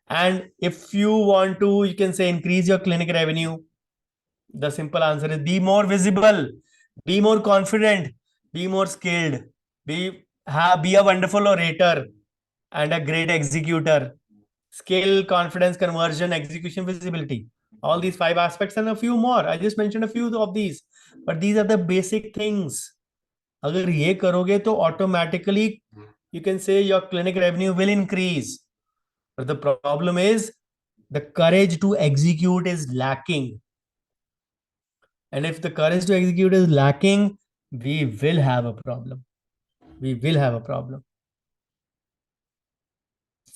And if you want to, you can say increase your clinic revenue. The simple answer is be more visible, be more confident, be more skilled, be a wonderful orator and a great executor. Skill, confidence, conversion, execution, visibility. All these 5 aspects and a few more. I just mentioned a few of these, but these are the basic things. अगर ये करोगे तो automatically you can say your clinic revenue will increase. But the problem is the courage to execute is lacking. And if the courage to execute is lacking, we will have a problem. We will have a problem.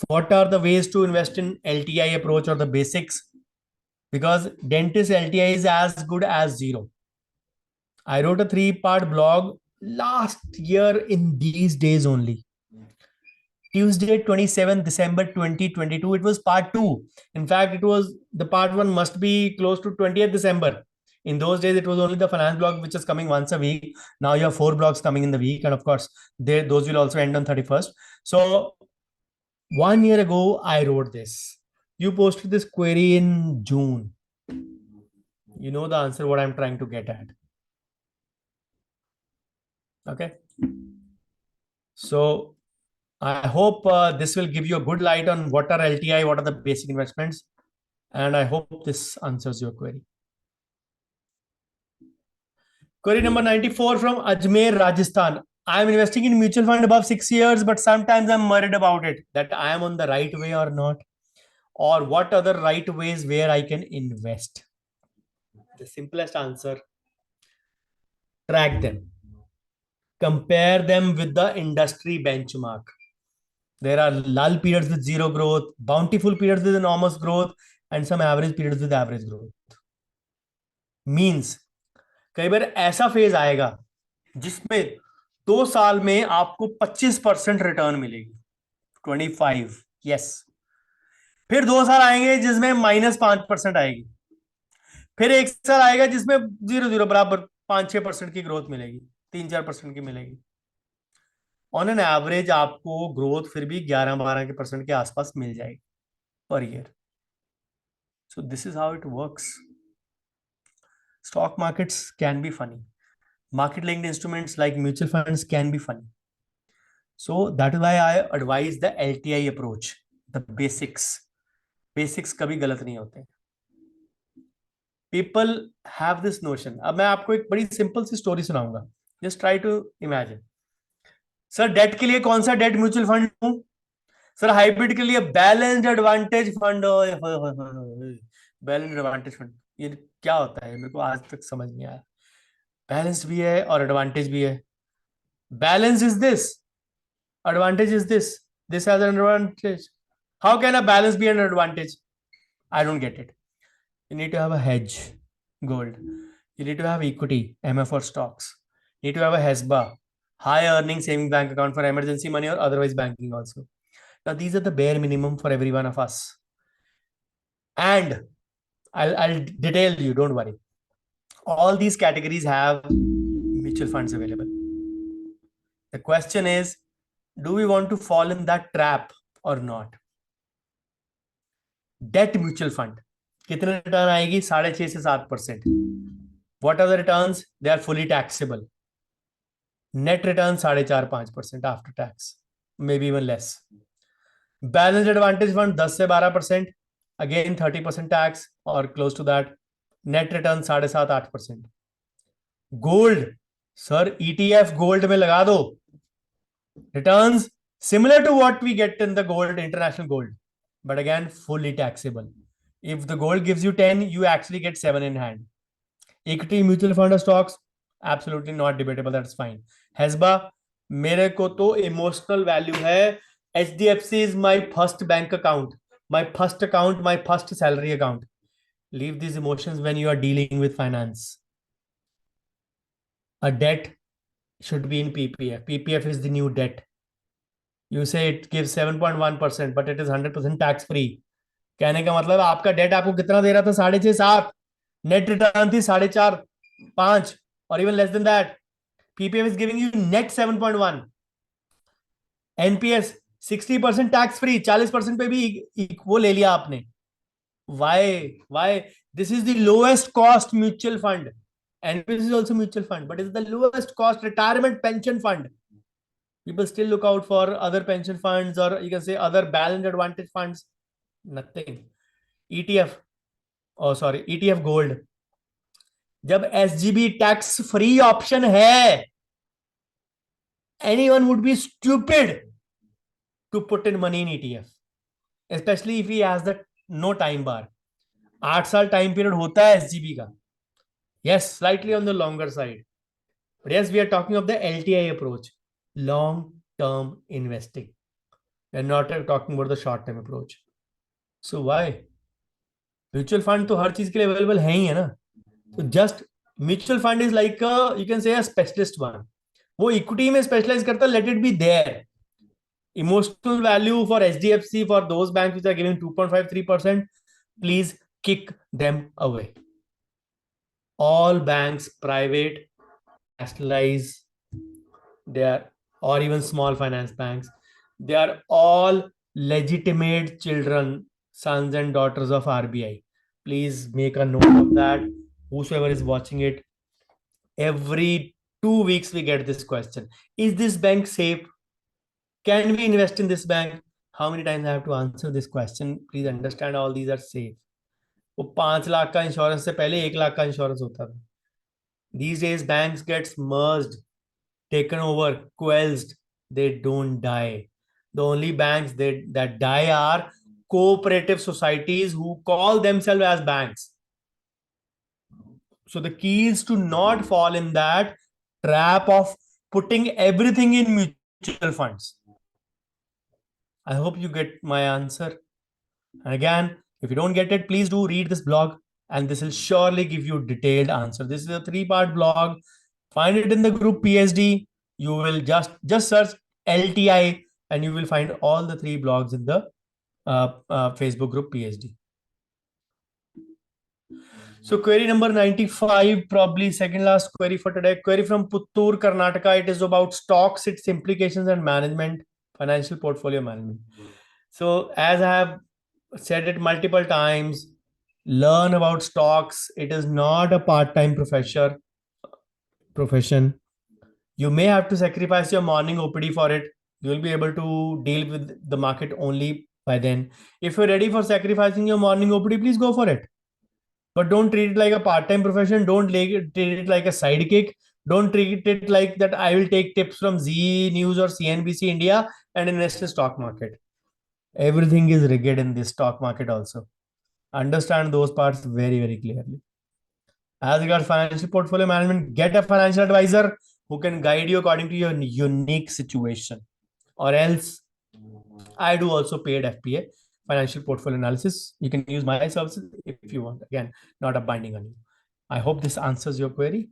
What are the ways to invest in LTI approach or the basics? Because dentist LTI is as good as zero. I wrote a 3-part blog last year in these days only. Tuesday, 27th December 2022. It was part 2. In fact, it was the part 1 must be close to 20th December. In those days, it was only the finance blog, which is coming once a week. Now you have 4 blogs coming in the week. And of course, those will also end on 31st. So 1 year ago, I wrote this. You posted this query in June. You know the answer, what I'm trying to get at. Okay. So I hope this will give you a good light on what are LTI, what are the basic investments. And I hope this answers your query. Query number 94 from Ajmer, Rajasthan. I am investing in mutual fund above 6 years, but sometimes I'm worried about it, that I am on the right way or not. Or what are the right ways where I can invest? The simplest answer, track them. Compare them with the industry benchmark. There are lull periods with zero growth, bountiful periods with enormous growth, and some average periods with average growth. Means, कई बार ऐसा phase आएगा जिसमें 2 साल में आपको 25% return मिलेगी, 25, yes. फिर 2 साल आएंगे जिसमें -5% आएगी. फिर 1 साल आएगा जिसमें 0 0 बराबर 5-6% की ग्रोथ मिलेगी, 3-4% की मिलेगी। ऑन एन एवरेज आपको ग्रोथ फिर भी 11-12% के आसपास मिल जाएगी per year. So this is how it works. Stock markets can be funny. Market linked instruments like mutual funds can be funny. So that is why I advise the LTI approach, the basics. Basics कभी गलत नहीं होते. People have this notion. अब मैं आपको एक बड़ी simple सी स्टोरी सुनाऊंगा. Just try to imagine. Sir debt के लिए कौन सा डेट म्यूचुअल फंड लूं? सर हाइब्रिड के लिए balanced advantage fund. Balanced advantage fund ये क्या होता है? मेरे को आज तक समझ नहीं आया. बैलेंस्ड भी है और एडवांटेज भी है. Balance is this, advantage is this has an advantage. How can a balance be an advantage? I don't get it. You need to have a hedge, gold. You need to have equity, MF or stocks. You need to have a HESBA, high earning saving bank account for emergency money or otherwise banking also. Now these are the bare minimum for every one of us. And I'll detail you, don't worry. All these categories have mutual funds available. The question is, do we want to fall in that trap or not? Debt mutual fund कितने return आएगी? 6.5 से 7%. What are the returns? They are fully taxable. Net return 4.5-5% after tax, may be even less. Balance advantage fund 10 से 12%, again 30% tax और close to that. Net return 7.5-8%. Gold, sir ETF gold में लगा दो, returns similar to what we get in the gold, international gold, but again fully taxable. If the gold gives you 10, you actually get 7 in hand. Equity, mutual fund or stocks, absolutely not debatable, that's fine. HESBA, मेरे को तो emotional value है. HDFC is my first bank account, my first account, my first salary account. Leave these emotions when you are dealing with finance. A debt should be in PPF. PPF is the new debt. You say it gives 7.1%, but it is 100% tax free. कहने का मतलब आपका date आपको कितना दे रहा था? 6.5-7. Net return थी 4.5-5 और even less than that. PPF is giving you net 7.1. NPS 60% tax free, 40% पे भी वो ले लिया आपने. Why? This is the lowest cost mutual fund. NPS is also mutual fund, but it's the lowest cost retirement pension fund. People still look out for other pension funds or you can say other balanced advantage funds. Nothing. ETF, oh sorry, ETF gold. जब SGB tax free option है, anyone would be stupid to put in money in ETF, especially if he has the no time bar. 8 साल time period होता है SGB का. Yes, slightly on the longer side, but yes, we are talking of the LTI approach, long term investing. We're not talking about the short term approach. So why? Mutual fund तो हर चीज के लिए available है ही है ना. तो just mutual fund is like you can say specialist one. वो equity में स्पेशलाइज करता है, let it be there. Emotional value for HDFC, for those banks which are giving 2.53%, please kick them away. All banks, private, nationalized, they are, or even small finance banks, they are all legitimate children, sons and daughters of RBI. Please make a note of that. Whosoever is watching it, every 2 weeks we get this question: is this bank safe? Can we invest in this bank? How many times I have to answer this question? Please understand, all these are safe. वो 5 लाख का insurance से पहले 1 लाख का insurance होता था. These days banks gets merged, taken over, quelched. They don't die. The only banks that die are cooperative societies who call themselves as banks. So the key is to not fall in that trap of putting everything in mutual funds. I hope you get my answer. And again, if you don't get it, please do read this blog and this will surely give you a detailed answer. This is a 3-part blog. Find it in the group PSD. You will just search LTI and you will find all the 3 blogs in the Facebook group PSD. So query number 95, probably second last query for today. Query from Puttur, Karnataka. It is about stocks, its implications and management, financial portfolio management. So as I have said it multiple times, learn about stocks. It is not a part-time profession. You may have to sacrifice your morning OPD for it. You will be able to deal with the market only by then. If you're ready for sacrificing your morning OPD, please go for it. But don't treat it like a part-time profession. Don't treat it like a sidekick. Don't treat it like that I will take tips from Z News or CNBC India and invest in stock market. Everything is rigged in this stock market also. Understand those parts very, very clearly. As regards financial portfolio management, get a financial advisor who can guide you according to your unique situation. Or else, I do also paid FPA, financial portfolio analysis. You can use my services if you want. Again, not a binding on you. I hope this answers your query.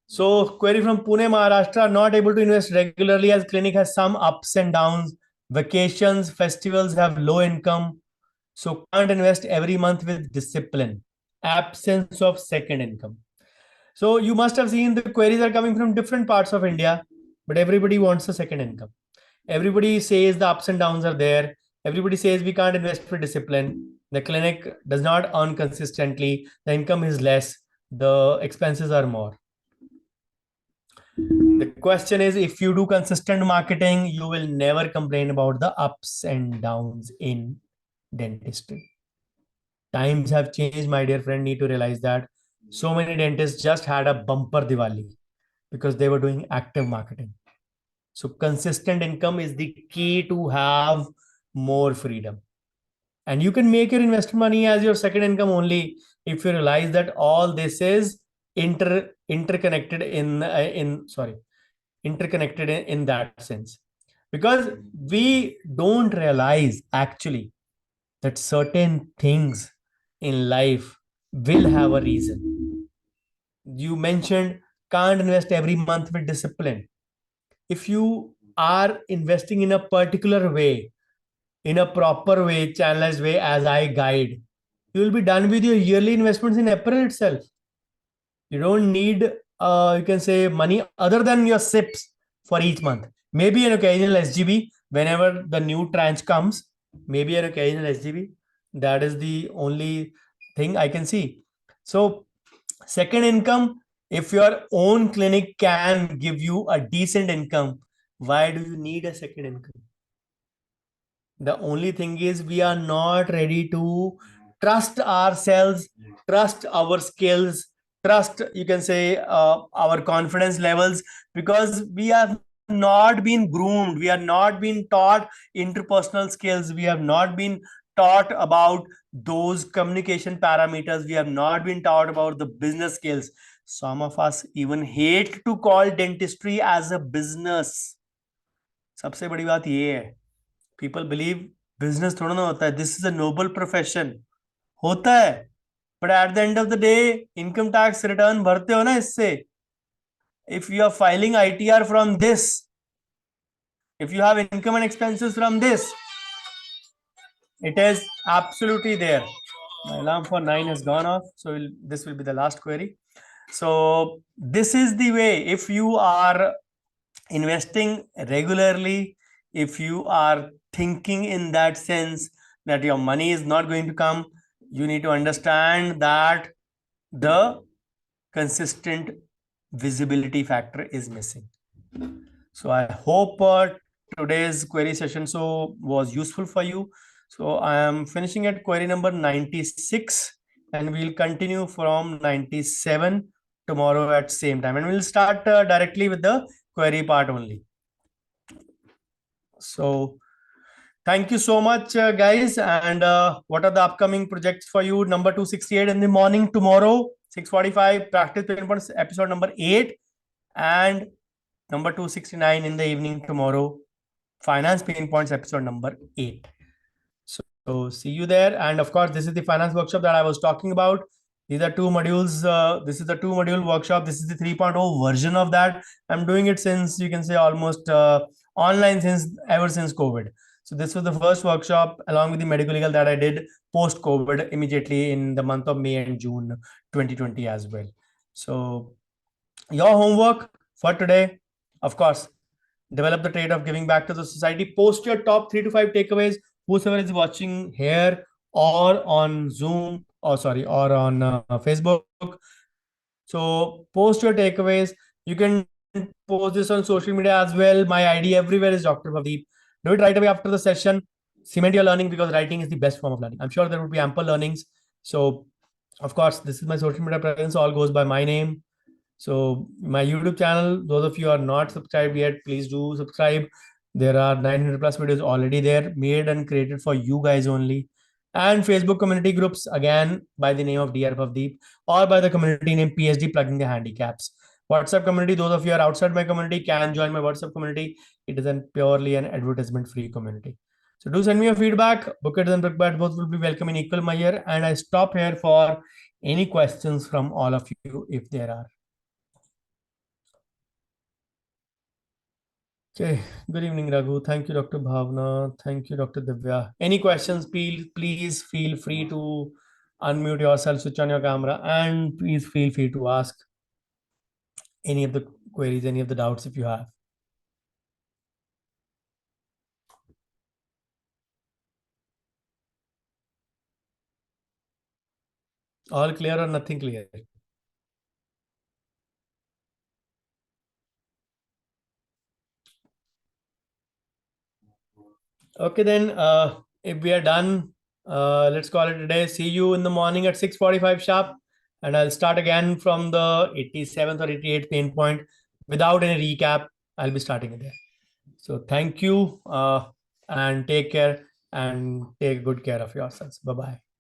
So, query from Pune, Maharashtra, not able to invest regularly as clinic has some ups and downs. Vacations, festivals have low income. So, can't invest every month with discipline. Absence of second income. So, you must have seen the queries are coming from different parts of India, but everybody wants a second income. Everybody says the ups and downs are there. Everybody says we can't invest for discipline. The clinic does not earn consistently. The income is less. The expenses are more. The question is, if you do consistent marketing, you will never complain about the ups and downs in dentistry. Times have changed, my dear friend. Need to realize that so many dentists just had a bumper Diwali because they were doing active marketing. So consistent income is the key to have more freedom. And you can make your investment money as your second income only if you realize that all this is interconnected in that sense. Because we don't realize actually that certain things in life will have a reason. You mentioned can't invest every month with discipline. If you are investing in a particular way, in a proper way, channelized way, as I guide, you will be done with your yearly investments in April itself. You don't need, you can say, money other than your SIPs for each month. Maybe an occasional SGB whenever the new tranche comes. Maybe an occasional SGB. That is the only thing I can see. So, second income, if your own clinic can give you a decent income, why do you need a second income? The only thing is we are not ready to trust ourselves, trust our skills, trust, you can say, our confidence levels, because we have not been groomed, we have not been taught interpersonal skills, we have not been taught about those communication parameters, we have not been taught about the business skills. Some of us even hate to call dentistry as a business. सबसे बड़ी बात ये है, people believe business थोड़ा ना होता है, this is a noble profession. होता है, but at the end of the day income tax return भरते हो ना इससे. If you are filing ITR from this, if you have income and expenses from this, it is absolutely there. My alarm for 9 has gone off, so this will be the last query. So this is the way. If you are investing regularly, if you are thinking in that sense that your money is not going to come, you need to understand that the consistent visibility factor is missing. So I hope today's query session was useful for you. So I am finishing at query number 96 and we'll continue from 97 tomorrow at same time, and we'll start directly with the query part only. So thank you so much, guys. And what are the upcoming projects for you? Number 268 in the morning tomorrow, 6:45, practice pain points episode number 8, and number 269 in the evening tomorrow, finance pain points episode number 8. So see you there. And of course, this is the finance workshop that I was talking about. These are 2 modules. This is the 2 module workshop. This is the 3.0 version of that. I'm doing it since, you can say, almost online ever since COVID. So this was the first workshop along with the medical legal that I did post COVID immediately in the month of May and June 2020 as well. So your homework for today, of course, develop the trait of giving back to the society. Post your top 3 to 5 takeaways. Whoever is watching here or on Zoom, or sorry, or on Facebook. So post your takeaways. You can post this on social media as well. My ID everywhere is Dr. Bhavdeep. Do it right away after the session. Cement your learning because writing is the best form of learning. I'm sure there would be ample learnings. So, of course, this is my social media presence. All goes by my name. So my YouTube channel, those of you are not subscribed yet, please do subscribe. There are 900 plus videos already there, made and created for you guys only. And Facebook community groups, again, by the name of DR Bhavdeep, or by the community name PhD Plugging the Handicaps. WhatsApp community, those of you are outside my community can join my WhatsApp community. It is purely an advertisement free community. So do send me your feedback. Booked and booked both will be welcome in equal measure. And I stop here for any questions from all of you if there are. Okay, good evening, Raghu. Thank you, Dr. Bhavna. Thank you, Dr. Divya. Any questions, please feel free to unmute yourself, switch on your camera, and please feel free to ask any of the queries, any of the doubts if you have. All clear or nothing clear? Okay, then if we are done, let's call it a day. See you in the morning at 6:45 sharp, and I'll start again from the 87th or 88th pain point without any recap. I'll be starting again. So thank you and take care and take good care of yourselves. Bye-bye.